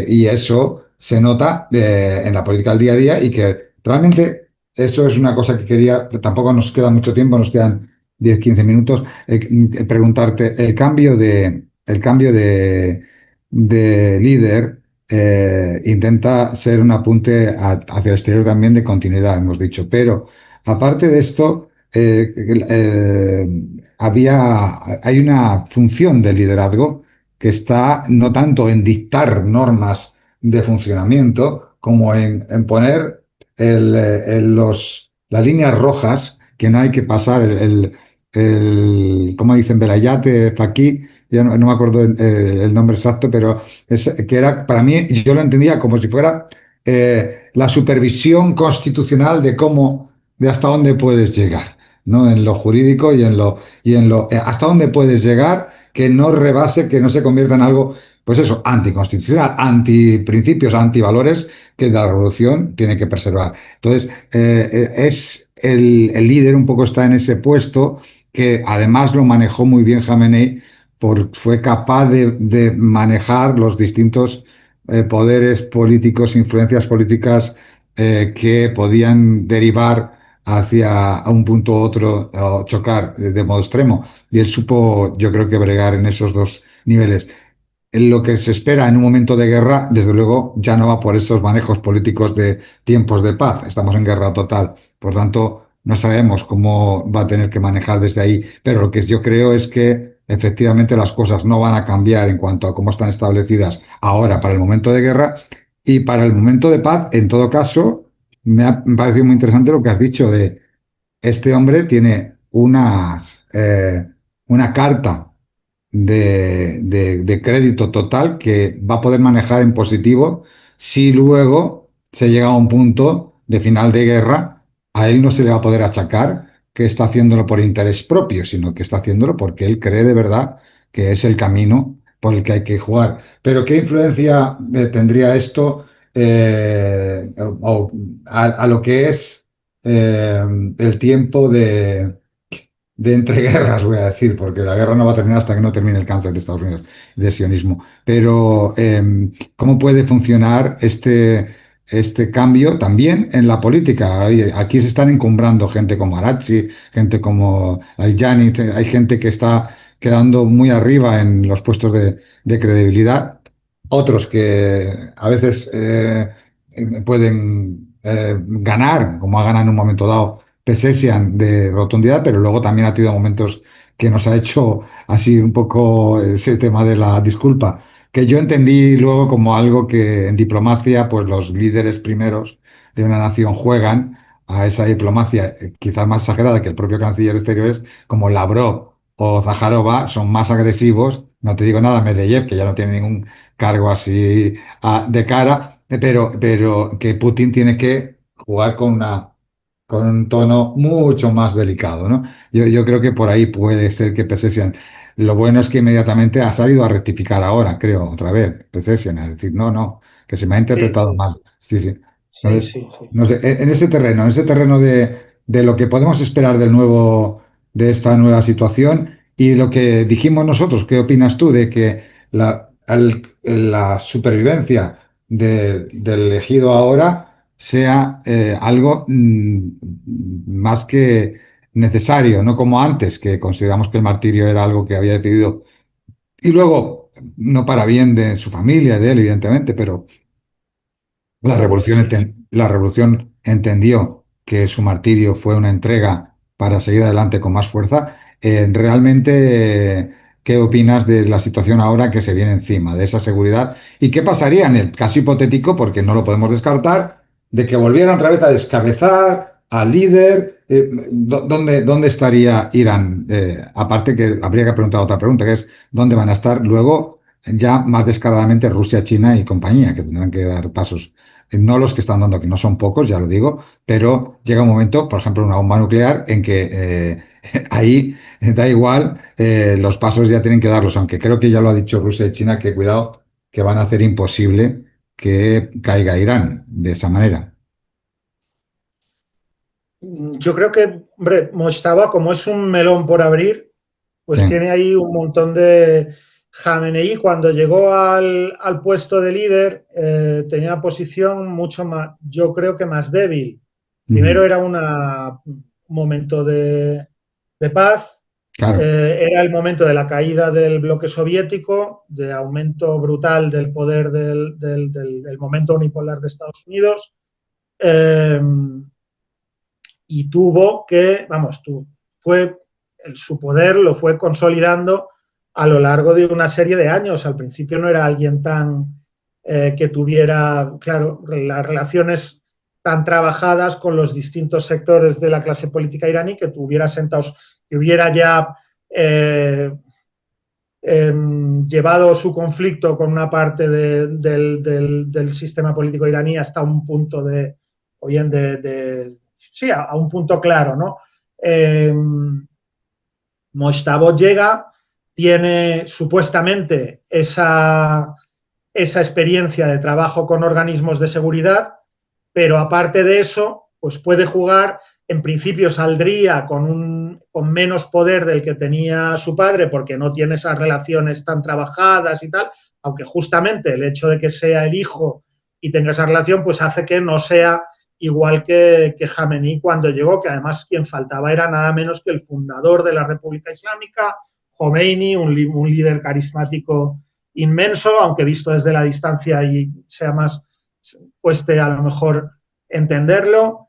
y eso se nota en la política del día a día y que realmente eso es una cosa que quería, tampoco nos queda mucho tiempo, nos quedan 10 15 minutos, preguntarte, de líder intenta ser un apunte hacia el exterior también de continuidad, hemos dicho, pero aparte de esto, hay una función de liderazgo que está no tanto en dictar normas de funcionamiento como en poner las líneas rojas que no hay que pasar, como dicen, Velayate, Faqih, ya no me acuerdo el nombre exacto, pero que era, para mí, yo lo entendía como si fuera la supervisión constitucional de hasta dónde puedes llegar, ¿no? En lo jurídico hasta dónde puedes llegar, que no rebase, que no se convierta en algo, pues eso, anticonstitucional, antiprincipios, antivalores que la revolución tiene que preservar. Entonces, es el líder un poco está en ese puesto que además lo manejó muy bien Jamenei, fue capaz de manejar los distintos poderes políticos, influencias políticas que podían derivar hacia un punto u otro o chocar de modo extremo. Y él supo, yo creo que bregar en esos dos niveles. En lo que se espera en un momento de guerra, desde luego, ya no va por esos manejos políticos de tiempos de paz. Estamos en guerra total. Por tanto, no sabemos cómo va a tener que manejar desde ahí. Pero lo que yo creo es que efectivamente las cosas no van a cambiar en cuanto a cómo están establecidas ahora para el momento de guerra y para el momento de paz. En todo caso, me ha parecido muy interesante lo que has dicho de este hombre tiene una carta de crédito total que va a poder manejar en positivo si luego se llega a un punto de final de guerra, a él no se le va a poder achacar que está haciéndolo por interés propio, sino que está haciéndolo porque él cree de verdad que es el camino por el que hay que jugar. Pero ¿qué influencia tendría esto a lo que es el tiempo de entreguerras, voy a decir, porque la guerra no va a terminar hasta que no termine el cáncer de Estados Unidos, de sionismo? Pero, ¿cómo puede funcionar este cambio también en la política? Aquí se están encumbrando gente como Arachi, gente como Ayani, hay gente que está quedando muy arriba en los puestos de credibilidad, otros que a veces pueden ganar, como ha ganado en un momento dado, Pesešian de rotundidad, pero luego también ha tenido momentos que nos ha hecho así un poco ese tema de la disculpa, que yo entendí luego como algo que en diplomacia, pues los líderes primeros de una nación juegan a esa diplomacia, quizás más exagerada que el propio canciller de Exteriores, como Lavrov o Zaharova, son más agresivos. No te digo nada, Medvedev, que ya no tiene ningún cargo así de cara, pero que Putin tiene que jugar con un tono mucho más delicado, ¿no? Yo creo que por ahí puede ser que Pesešian. Lo bueno es que inmediatamente ha salido a rectificar ahora, creo, otra vez, Pesešian, a decir, no, no, que se me ha Sí, interpretado mal. Sí, sí. sí, Entonces, sí, sí. no sé, en ese terreno de lo que podemos esperar de esta nueva situación y lo que dijimos nosotros, ¿qué opinas tú de que la supervivencia del elegido ahora sea algo más que necesario, no como antes, que consideramos que el martirio era algo que había decidido y luego no para bien de su familia, de él, evidentemente, pero Sí, sí. la revolución entendió que su martirio fue una entrega para seguir adelante con más fuerza. Realmente, ¿qué opinas de la situación ahora que se viene encima, de esa seguridad? ¿Y qué pasaría en el caso hipotético, porque no lo podemos descartar, de que volvieran otra vez a descabezar al líder? ¿Dónde estaría Irán? Aparte que habría que preguntar otra pregunta, que es, ¿dónde van a estar luego ya más descaradamente Rusia, China y compañía, que tendrán que dar pasos? No los que están dando, que no son pocos, ya lo digo, pero llega un momento, por ejemplo, una bomba nuclear, en que ahí da igual, los pasos ya tienen que darlos, aunque creo que ya lo ha dicho Rusia y China, que cuidado, que van a hacer imposible que caiga Irán de esa manera. Yo creo que, hombre, Mojtaba, como es un melón por abrir, Sí. pues tiene ahí un montón de... Jamenei, cuando llegó al puesto de líder, tenía una posición mucho más, yo creo que más débil. Primero Ujú. era un momento de paz, Claro. era el momento de la caída del bloque soviético, de aumento brutal del poder del momento unipolar de Estados Unidos. Eh, y tuvo que, vamos, su poder lo fue consolidando a lo largo de una serie de años. Al principio no era alguien que tuviera, claro, las relaciones tan trabajadas con los distintos sectores de la clase política iraní, que tuviera sentados, que hubiera ya llevado su conflicto con una parte del sistema político iraní hasta un punto sí, a un punto claro, ¿no? Mojtaba llega, tiene supuestamente esa experiencia de trabajo con organismos de seguridad, pero aparte de eso, pues puede jugar, en principio saldría con menos poder del que tenía su padre, porque no tiene esas relaciones tan trabajadas y tal, aunque justamente el hecho de que sea el hijo y tenga esa relación, pues hace que no sea igual que Jamenei cuando llegó, que además quien faltaba era nada menos que el fundador de la República Islámica, Khomeini, un líder carismático inmenso, aunque visto desde la distancia y sea más, cueste a lo mejor entenderlo.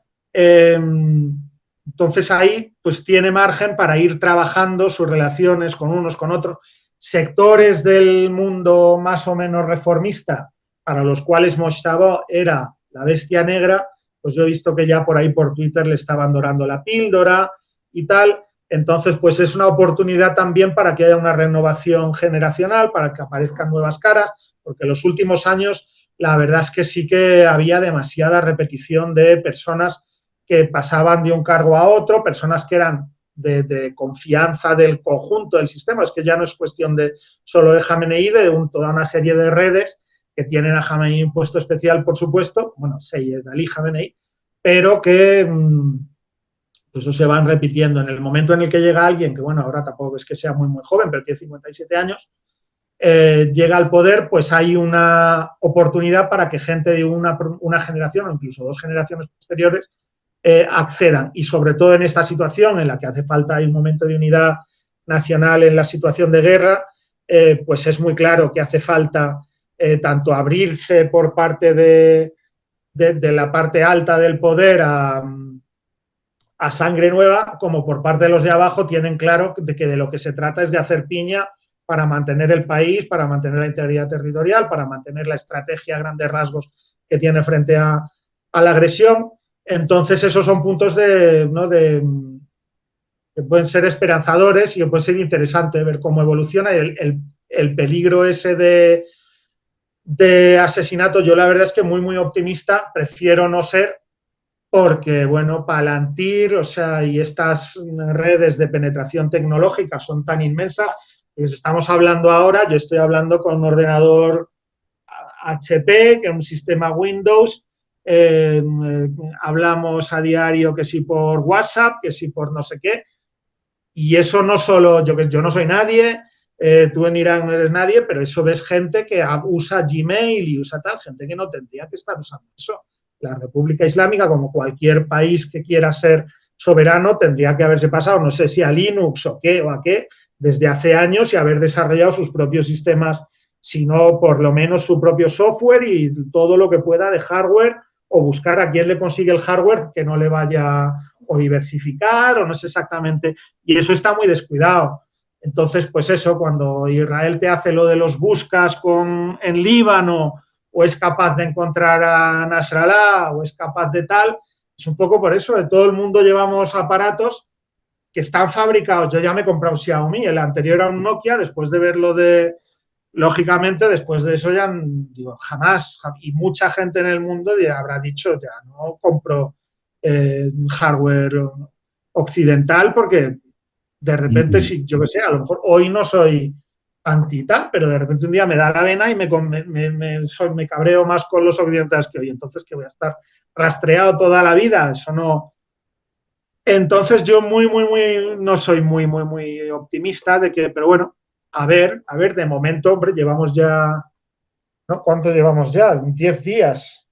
Entonces ahí pues tiene margen para ir trabajando sus relaciones con unos, con otros, sectores del mundo más o menos reformista, para los cuales Mojtaba era la bestia negra, pues yo he visto que ya por ahí por Twitter le estaban dorando la píldora y tal. Entonces, pues es una oportunidad también para que haya una renovación generacional, para que aparezcan nuevas caras, porque en los últimos años la verdad es que sí que había demasiada repetición de personas que pasaban de un cargo a otro, personas que eran de confianza del conjunto del sistema. Es que ya no es cuestión de solo de Jamenei, toda una serie de redes que tienen a Jamenei un puesto especial, por supuesto, bueno, Seyed Ali Jamenei, pero que pues eso se van repitiendo. En el momento en el que llega alguien, que bueno, ahora tampoco es que sea muy, muy joven, pero tiene 57 años, llega al poder, pues hay una oportunidad para que gente de una generación o incluso dos generaciones posteriores accedan. Y sobre todo en esta situación en la que hace falta un momento de unidad nacional en la situación de guerra, pues es muy claro que hace falta tanto abrirse por parte de la parte alta del poder a sangre nueva, como por parte de los de abajo tienen claro de que de lo que se trata es de hacer piña para mantener el país, para mantener la integridad territorial, para mantener la estrategia a grandes rasgos que tiene frente a la agresión. Entonces, esos son puntos ¿no? que pueden ser esperanzadores y que puede ser interesante ver cómo evoluciona el peligro ese de asesinato. Yo la verdad es que muy optimista, prefiero no ser, porque, bueno, Palantir, o sea, y estas redes de penetración tecnológica son tan inmensas, que estamos hablando ahora, yo estoy hablando con un ordenador HP, que es un sistema Windows, hablamos a diario que si por WhatsApp, que si por no sé qué, y eso no solo, yo no soy nadie, tú en Irán no eres nadie, pero eso ves gente que usa Gmail y usa tal, gente que no tendría que estar usando eso. La República Islámica, como cualquier país que quiera ser soberano, tendría que haberse pasado, no sé si a Linux o a qué, desde hace años y haber desarrollado sus propios sistemas, sino por lo menos su propio software y todo lo que pueda de hardware, o buscar a quién le consigue el hardware que no le vaya, o diversificar, o no sé exactamente, y eso está muy descuidado. Entonces, pues eso, cuando Israel te hace lo de los buscas en Líbano, o es capaz de encontrar a Nasrallah, o es capaz de tal, es un poco por eso, de todo el mundo llevamos aparatos que están fabricados. Yo ya me he comprado un Xiaomi, el anterior era un Nokia, después de verlo lógicamente, después de eso ya, digo, jamás, y mucha gente en el mundo ya habrá dicho, ya no compro hardware occidental, porque de repente, si yo que sé, a lo mejor hoy no soy anti tal, pero de repente un día me da la vena y me cabreo más con los occidentales que hoy. Entonces, que voy a estar rastreado toda la vida, eso no. Entonces, yo no soy muy optimista de que, pero bueno, a ver, de momento, hombre, llevamos ya, ¿no? ¿Cuánto llevamos ya? 10 días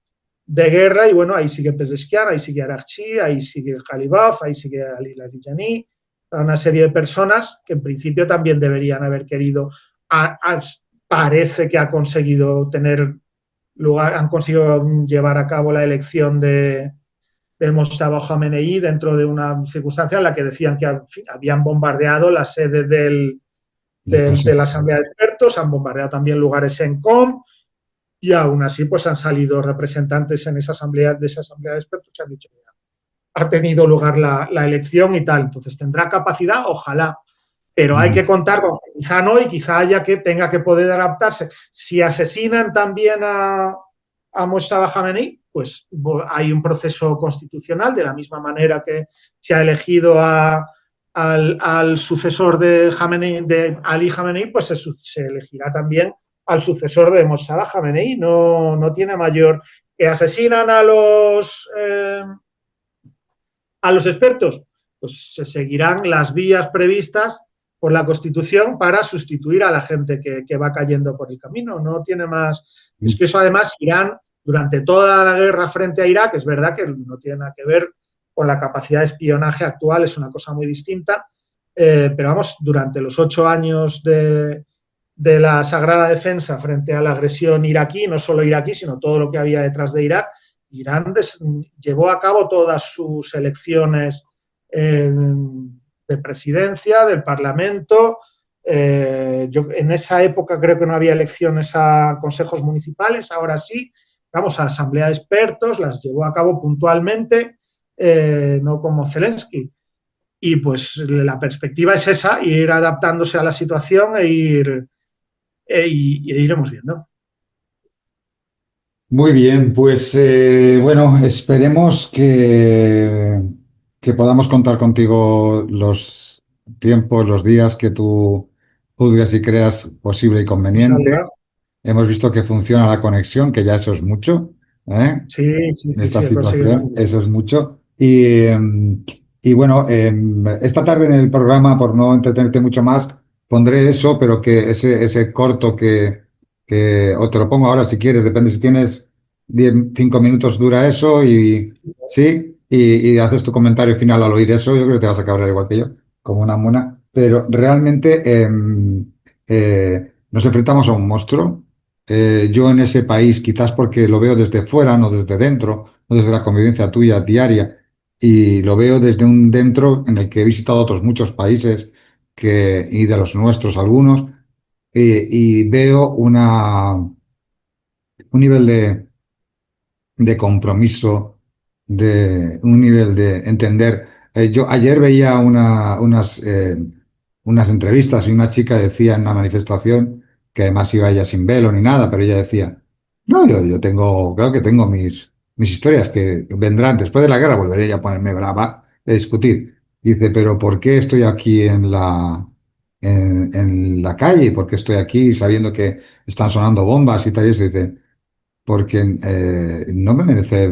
de guerra, y bueno, ahí sigue Pezeshkian, ahí sigue Araghchi, ahí sigue Jalibaf, ahí sigue Ali Larijani, una serie de personas que en principio también deberían haber querido, parece que ha conseguido tener lugar, han conseguido llevar a cabo la elección de Moshtaba Khamenei dentro de una circunstancia en la que decían que habían bombardeado la sede de la Asamblea de Expertos, han bombardeado también lugares en Com, y aún así pues han salido representantes en esa asamblea de expertos que han dicho que ha tenido lugar la elección y tal. Entonces, ¿tendrá capacidad? Ojalá. Pero hay que contar con que quizá no, y quizá haya que tenga que poder adaptarse. Si asesinan también a Moshtaba Khamenei, pues hay un proceso constitucional, de la misma manera que se ha elegido al sucesor de Ali Khamenei, pues se elegirá también al sucesor de Moshtaba Khamenei. No tiene mayor. ¿Que asesinan a los expertos? Pues se seguirán las vías previstas por la Constitución para sustituir a la gente que va cayendo por el camino. No tiene más. Es que eso, además, Irán, durante toda la guerra frente a Irak, es verdad que no tiene nada que ver con la capacidad de espionaje actual, es una cosa muy distinta, pero vamos, durante los 8 años de la Sagrada Defensa frente a la agresión iraquí, no solo iraquí, sino todo lo que había detrás de Irak, Irán llevó a cabo todas sus elecciones de presidencia, del Parlamento. En esa época creo que no había elecciones a consejos municipales, ahora sí, vamos, a asamblea de expertos, las llevó a cabo puntualmente, no como Zelensky. Y pues la perspectiva es esa, ir adaptándose a la situación e iremos viendo. Muy bien, pues bueno, esperemos que podamos contar contigo los tiempos, los días que tú juzgues y creas posible y conveniente. Hemos visto que funciona la conexión, que ya eso es mucho, ¿eh? Sí, En esta situación, eso es mucho. Y bueno, esta tarde en el programa, por no entretenerte mucho más, pondré eso, pero que ese corto o te lo pongo ahora si quieres, depende si tienes 5 minutos dura eso, y sí, y haces tu comentario final al oír eso. Yo creo que te vas a cabrear igual que yo, como una mona, pero realmente nos enfrentamos a un monstruo. Yo en ese país, quizás porque lo veo desde fuera, no desde dentro, no desde la convivencia tuya diaria, y lo veo desde un dentro en el que he visitado otros muchos países y de los nuestros algunos, y veo un nivel de compromiso, de un nivel de entender. Yo ayer veía unas entrevistas y una chica decía en una manifestación, que además iba ella sin velo ni nada, pero ella decía, no, yo tengo, creo que tengo mis historias que vendrán después de la guerra, volveré ya a ponerme brava de discutir. Dice, pero ¿por qué estoy aquí en la calle? ¿Por qué estoy aquí sabiendo que están sonando bombas y tal? Y eso dice, porque no me merece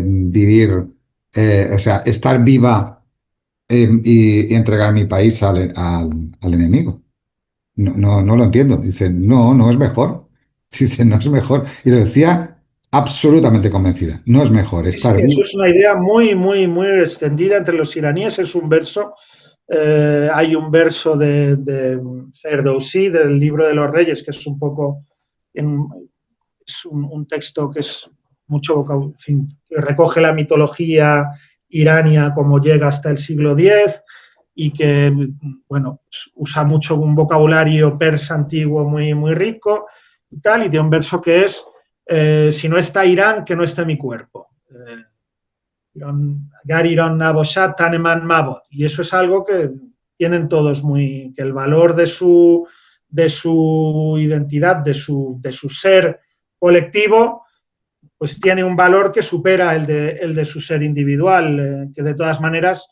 vivir, o sea, estar viva, y entregar mi país al enemigo. No lo entiendo. Dice, no es mejor. Dice, no es mejor. Y lo decía absolutamente convencida. No es mejor Sí, estar eso vivo. es una idea muy extendida entre los iraníes. Es un verso, hay un verso de Ferdowsi, del libro de los reyes, que es un poco, es un texto que es mucho, en fin, que recoge la mitología irania como llega hasta el siglo X y que, bueno, usa mucho un vocabulario persa antiguo muy rico y tal, y tiene un verso que es, si no está Irán, que no esté mi cuerpo. Y eso es algo que tienen todos muy, que el valor de su identidad, de su ser colectivo, pues tiene un valor que supera el de su ser individual, que de todas maneras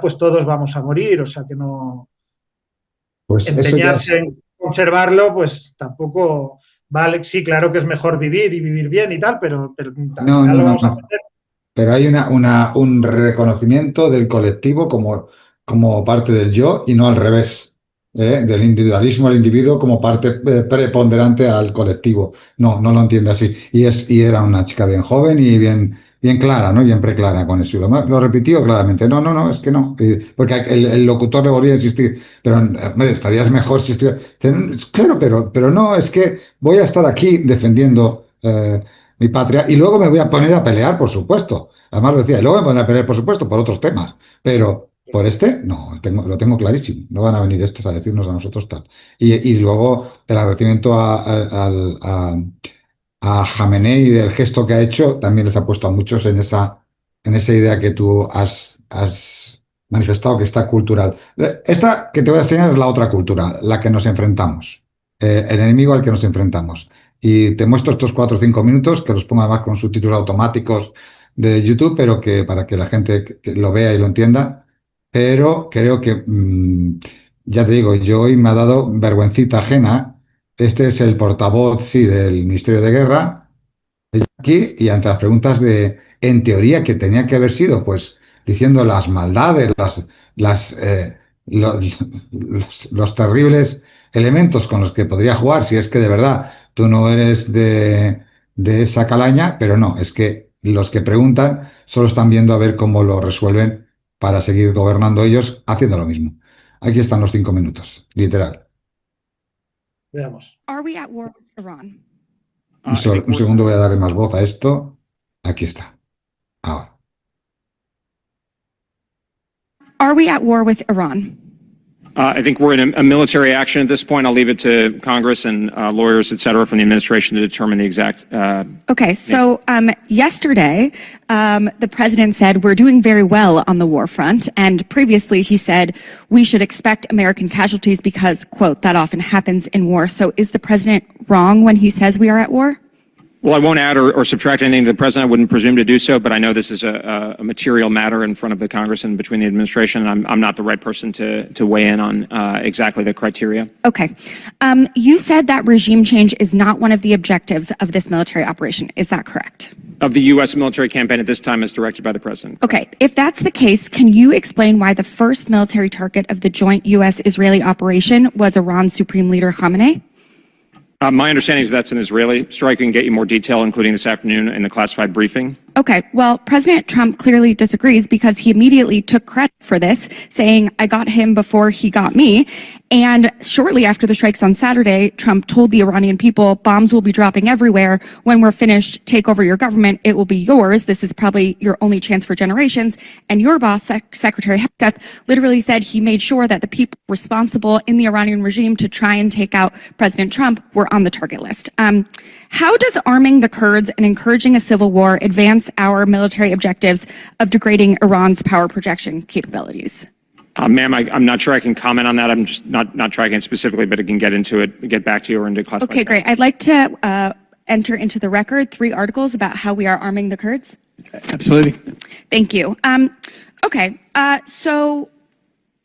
pues todos vamos a morir, o sea que no Pues eso ya empeñarse es. en conservarlo, pues tampoco vale. Sí, claro que es mejor vivir y vivir bien y tal, pero al No, final no, lo no, vamos a no. perder. Pero hay un reconocimiento del colectivo como parte del yo y no al revés, del individualismo al individuo como parte preponderante al colectivo. No lo entiende así. Y era una chica bien joven y bien clara, ¿no? Bien preclara con eso. Y lo repitió claramente. No, es que no. Porque el locutor le volvía a insistir. Pero, hombre, estarías mejor si estuviera. Claro, pero no, es que voy a estar aquí defendiendo mi patria, y luego me voy a poner a pelear, por supuesto. Además lo decía, y luego me voy a poner a pelear, por supuesto, por otros temas. Pero por este, no, lo tengo clarísimo. No van a venir estos a decirnos a nosotros tal. Y luego el agradecimiento a Jamenei del gesto que ha hecho, también les ha puesto a muchos en esa idea que tú has manifestado, que está cultural. Esta que te voy a enseñar es la otra cultura, la que nos enfrentamos, el enemigo al que nos enfrentamos. Y te muestro estos 4 o 5 minutos, que los pongo además con subtítulos automáticos de YouTube, pero que para que la gente que lo vea y lo entienda. Pero creo que, ya te digo, yo hoy me ha dado vergüencita ajena. Este es el portavoz, sí, del Ministerio de Guerra, aquí, y ante las preguntas en teoría, que tenía que haber sido, pues, diciendo las maldades, los terribles elementos con los que podría jugar, si es que de verdad tú no eres de esa calaña, pero no, es que los que preguntan solo están viendo a ver cómo lo resuelven para seguir gobernando ellos haciendo lo mismo. Aquí están los 5 minutos, literal. Veamos. Are we at war with Iran? Un segundo, voy a darle más voz a esto. Aquí está. Ahora. Are we at war with Iran? I think we're in a military action at this point. I'll leave it to Congress and lawyers, et cetera, from the administration to determine the exact. Okay, so yesterday, the president said we're doing very well on the war front, and previously he said we should expect American casualties because, quote, that often happens in war. So is the president wrong when he says we are at war? Well, I won't add or subtract anything to the president. I wouldn't presume to do so, but I know this is a material matter in front of the Congress and between the administration. I'm not the right person to weigh in on exactly the criteria. Okay. You said that regime change is not one of the objectives of this military operation. Is that correct? Of the U.S. military campaign at this time as directed by the president. Okay. If that's the case, can you explain why the first military target of the joint U.S.-Israeli operation was Iran's Supreme Leader Khamenei? My understanding is that's an Israeli strike. We can get you more detail, including this afternoon in the classified briefing. Okay, well, President Trump clearly disagrees because he immediately took credit for this, saying, I got him before he got me. And shortly after the strikes on Saturday, Trump told the Iranian people, bombs will be dropping everywhere. When we're finished, take over your government. It will be yours. This is probably your only chance for generations. And your boss, Secretary Hegseth, literally said he made sure that the people responsible in the Iranian regime to try and take out President Trump were on the target list. How does arming the Kurds and encouraging a civil war advance our military objectives of degrading Iran's power projection capabilities? Ma'am, I'm not sure I can comment on that. I'm just not tracking it specifically, but I can get into it, get back to you or into classified. Okay, great. I'd like to enter into the record 3 articles about how we are arming the Kurds. Absolutely. Thank you. Okay, so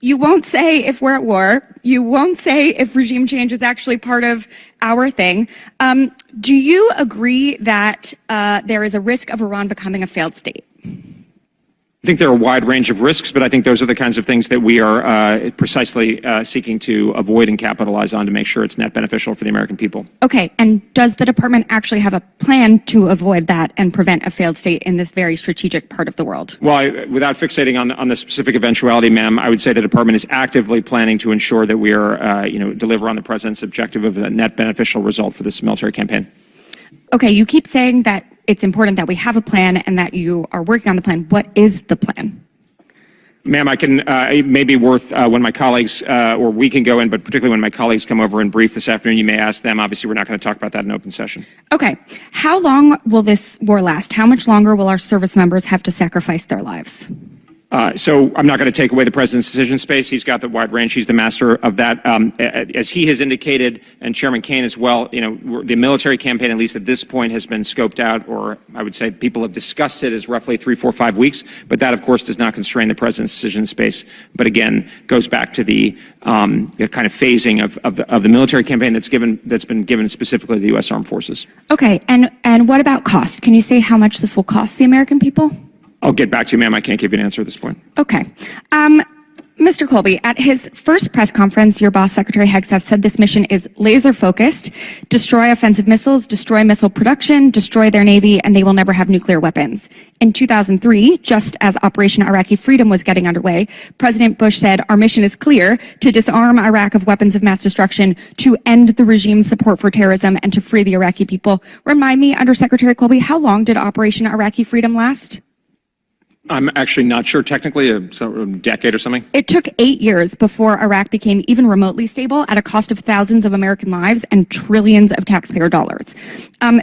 you won't say if we're at war. You won't say if regime change is actually part of our thing. Do you agree that there is a risk of Iran becoming a failed state? I think there are a wide range of risks, but I think those are the kinds of things that we are precisely seeking to avoid and capitalize on to make sure it's net beneficial for the American people. Okay, and does the department actually have a plan to avoid that and prevent a failed state in this very strategic part of the world? Well, without fixating on the specific eventuality, ma'am, I would say the department is actively planning to ensure that we are, deliver on the president's objective of a net beneficial result for this military campaign. Okay, you keep saying that it's important that we have a plan and that you are working on the plan. What is the plan? Ma'am, I can, it may be worth when my colleagues, or we can go in, but particularly when my colleagues come over and brief this afternoon, you may ask them. Obviously, we're not going to talk about that in open session. Okay, how long will this war last? How much longer will our service members have to sacrifice their lives? So I'm not going to take away the president's decision space. He's got the wide range. He's the master of that. As he has indicated, and Chairman Kaine as well, the military campaign, at least at this point, has been scoped out, or I would say people have discussed it as roughly 3, 4, 5 weeks. But that, of course, does not constrain the president's decision space. But again, goes back to the kind of phasing of the military campaign that's been given specifically to the U.S. Armed Forces. Okay, and what about cost? Can you say how much this will cost the American people? I'll get back to you, ma'am. I can't give you an answer at this point. Okay. Mr. Colby, at his first press conference, your boss, Secretary Hegseth, said this mission is laser-focused, destroy offensive missiles, destroy missile production, destroy their Navy, and they will never have nuclear weapons. In 2003, just as Operation Iraqi Freedom was getting underway, President Bush said, our mission is clear, to disarm Iraq of weapons of mass destruction, to end the regime's support for terrorism, and to free the Iraqi people. Remind me, Under Secretary Colby, how long did Operation Iraqi Freedom last? I'm actually not sure technically, a decade or something. It took 8 years before Iraq became even remotely stable at a cost of thousands of American lives and trillions of taxpayer dollars.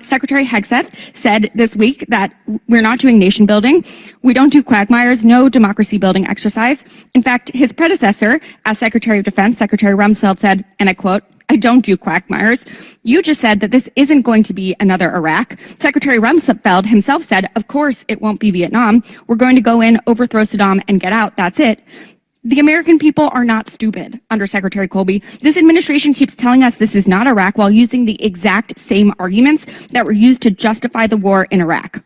Secretary Hegseth said this week that we're not doing nation building. We don't do quagmires, no democracy building exercise. In fact, his predecessor as Secretary of Defense, Secretary Rumsfeld, said, and I quote, I don't do quagmires. You just said that this isn't going to be another Iraq. Secretary Rumsfeld himself said, of course it won't be Vietnam. We're going to go in, overthrow Saddam, and get out. That's it. The American people are not stupid, Under Secretary Colby. This administration keeps telling us this is not Iraq while using the exact same arguments that were used to justify the war in Iraq.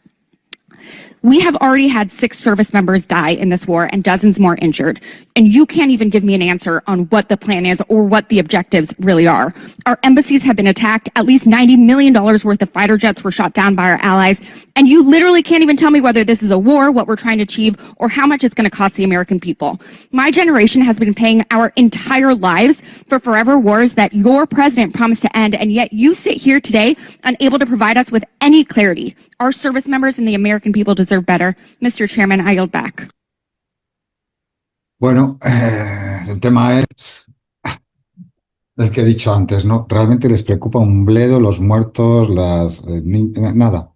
We have already had 6 service members die in this war and dozens more injured. And you can't even give me an answer on what the plan is or what the objectives really are. Our embassies have been attacked. At least $90 million worth of fighter jets were shot down by our allies. And you literally can't even tell me whether this is a war, what we're trying to achieve, or how much it's going to cost the American people. My generation has been paying our entire lives for forever wars that your president promised to end. And yet you sit here today unable to provide us with any clarity. Our service members and the American people deserve better. Mr. Chairman, I yield back. Bueno, el tema es el que he dicho antes, ¿no? Realmente les preocupa un bledo los muertos, nada.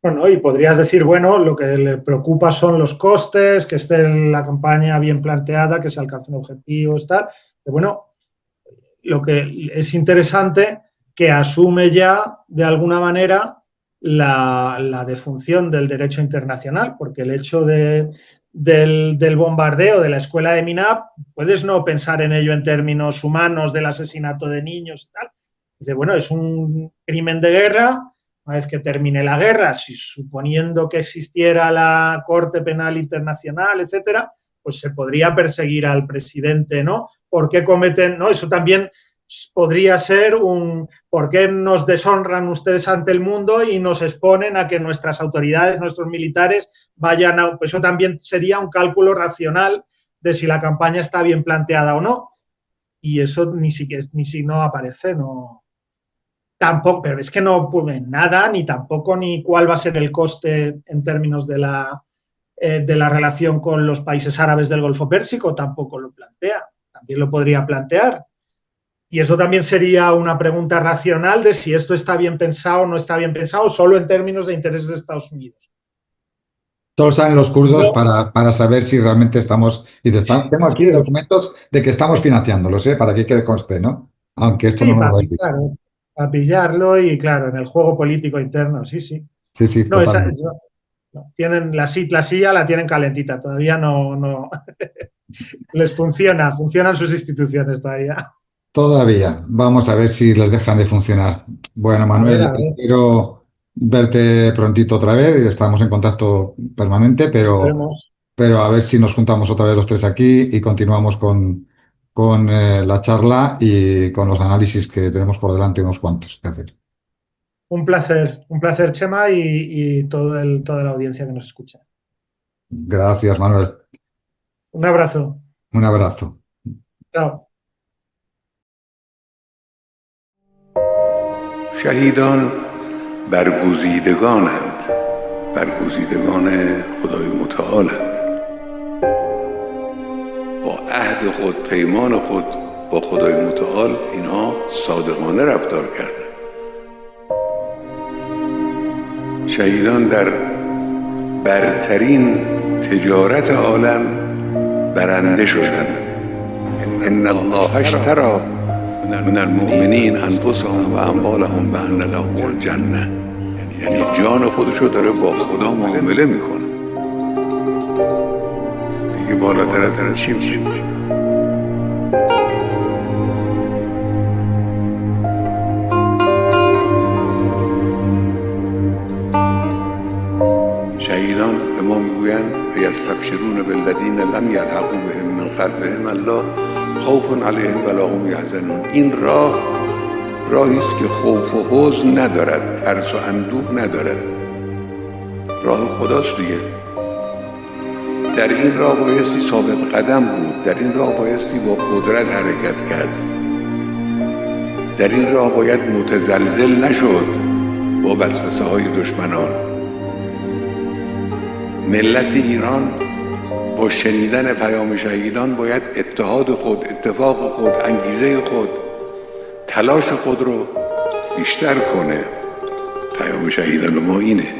Bueno, y podrías decir, bueno, lo que le preocupa son los costes, que esté la campaña bien planteada, que se alcancen objetivos, tal. Pero bueno, lo que es interesante que asume ya, de alguna manera, la defunción del derecho internacional, porque el hecho del bombardeo de la escuela de Minab, puedes no pensar en ello en términos humanos del asesinato de niños y tal. Dice, bueno, es un crimen de guerra. Una vez que termine la guerra, si suponiendo que existiera la Corte Penal Internacional, etcétera, pues se podría perseguir al presidente, ¿no? ¿Por qué cometen? ¿No? Eso también podría ser ¿por qué nos deshonran ustedes ante el mundo y nos exponen a que nuestras autoridades, nuestros militares vayan a... Pues eso también sería un cálculo racional de si la campaña está bien planteada o no. Y eso ni si no aparece, no... Tampoco, pero es que no pone nada, ni tampoco ni cuál va a ser el coste en términos de la relación con los países árabes del Golfo Pérsico, tampoco lo plantea. También lo podría plantear. Y eso también sería una pregunta racional de si esto está bien pensado o no está bien pensado, solo en términos de intereses de Estados Unidos. Todos saben los kurdos para saber si realmente estamos... Tengo aquí documentos de que estamos financiándolos, para que quede conste, ¿no? Aunque esto sí, no lo veis. Claro, para pillarlo y, claro, en el juego político interno, sí. Sí, no, totalmente. la silla la tienen calentita, todavía no les funcionan sus instituciones todavía. Todavía. Vamos a ver si les dejan de funcionar. Bueno, Manuel, A ver. espero verte prontito otra vez. Estamos en contacto permanente, pero a ver si nos juntamos otra vez los tres aquí y continuamos con la charla y con los análisis que tenemos por delante, unos cuantos que hacer. Un placer, Chema, y toda la audiencia que nos escucha. Gracias, Manuel. Un abrazo. Un abrazo. Chao. شهیدان برگزیدگانند، برگزیدگان خدای متعالند. با عهد خود، پیمان خود با خدای متعال اینها صادقانه رفتار کردند. شهیدان در برترین تجارت عالم برنده شدند. ان الله اشتری من المؤمنین انفسهم و اموالهم بأن لهم الجنه، یعنی جان خودشو داره با خدا معامله میکنه. دیگه بالاتر از این چی میشه؟ شهیدان به ما میگویند یستبشرون بالذین لم یلحقوا بهم من خلفهم الله خوف علیهم ولا هم یحزنون. این راهی است که خوف و حزن ندارد، ترس و اندوه ندارد. راه خداست دیگه. در این راه بایستی ثابت قدم بود، در این راه بایستی با قدرت حرکت کرد، در این راه باید متزلزل نشد با وسوسه های دشمنان. ملت ایران با شنیدن پیام شهیدان باید اتحاد خود، اتفاق خود، انگیزه خود، تلاش خود رو بیشتر کنه. پیام شهیدان ما اینه.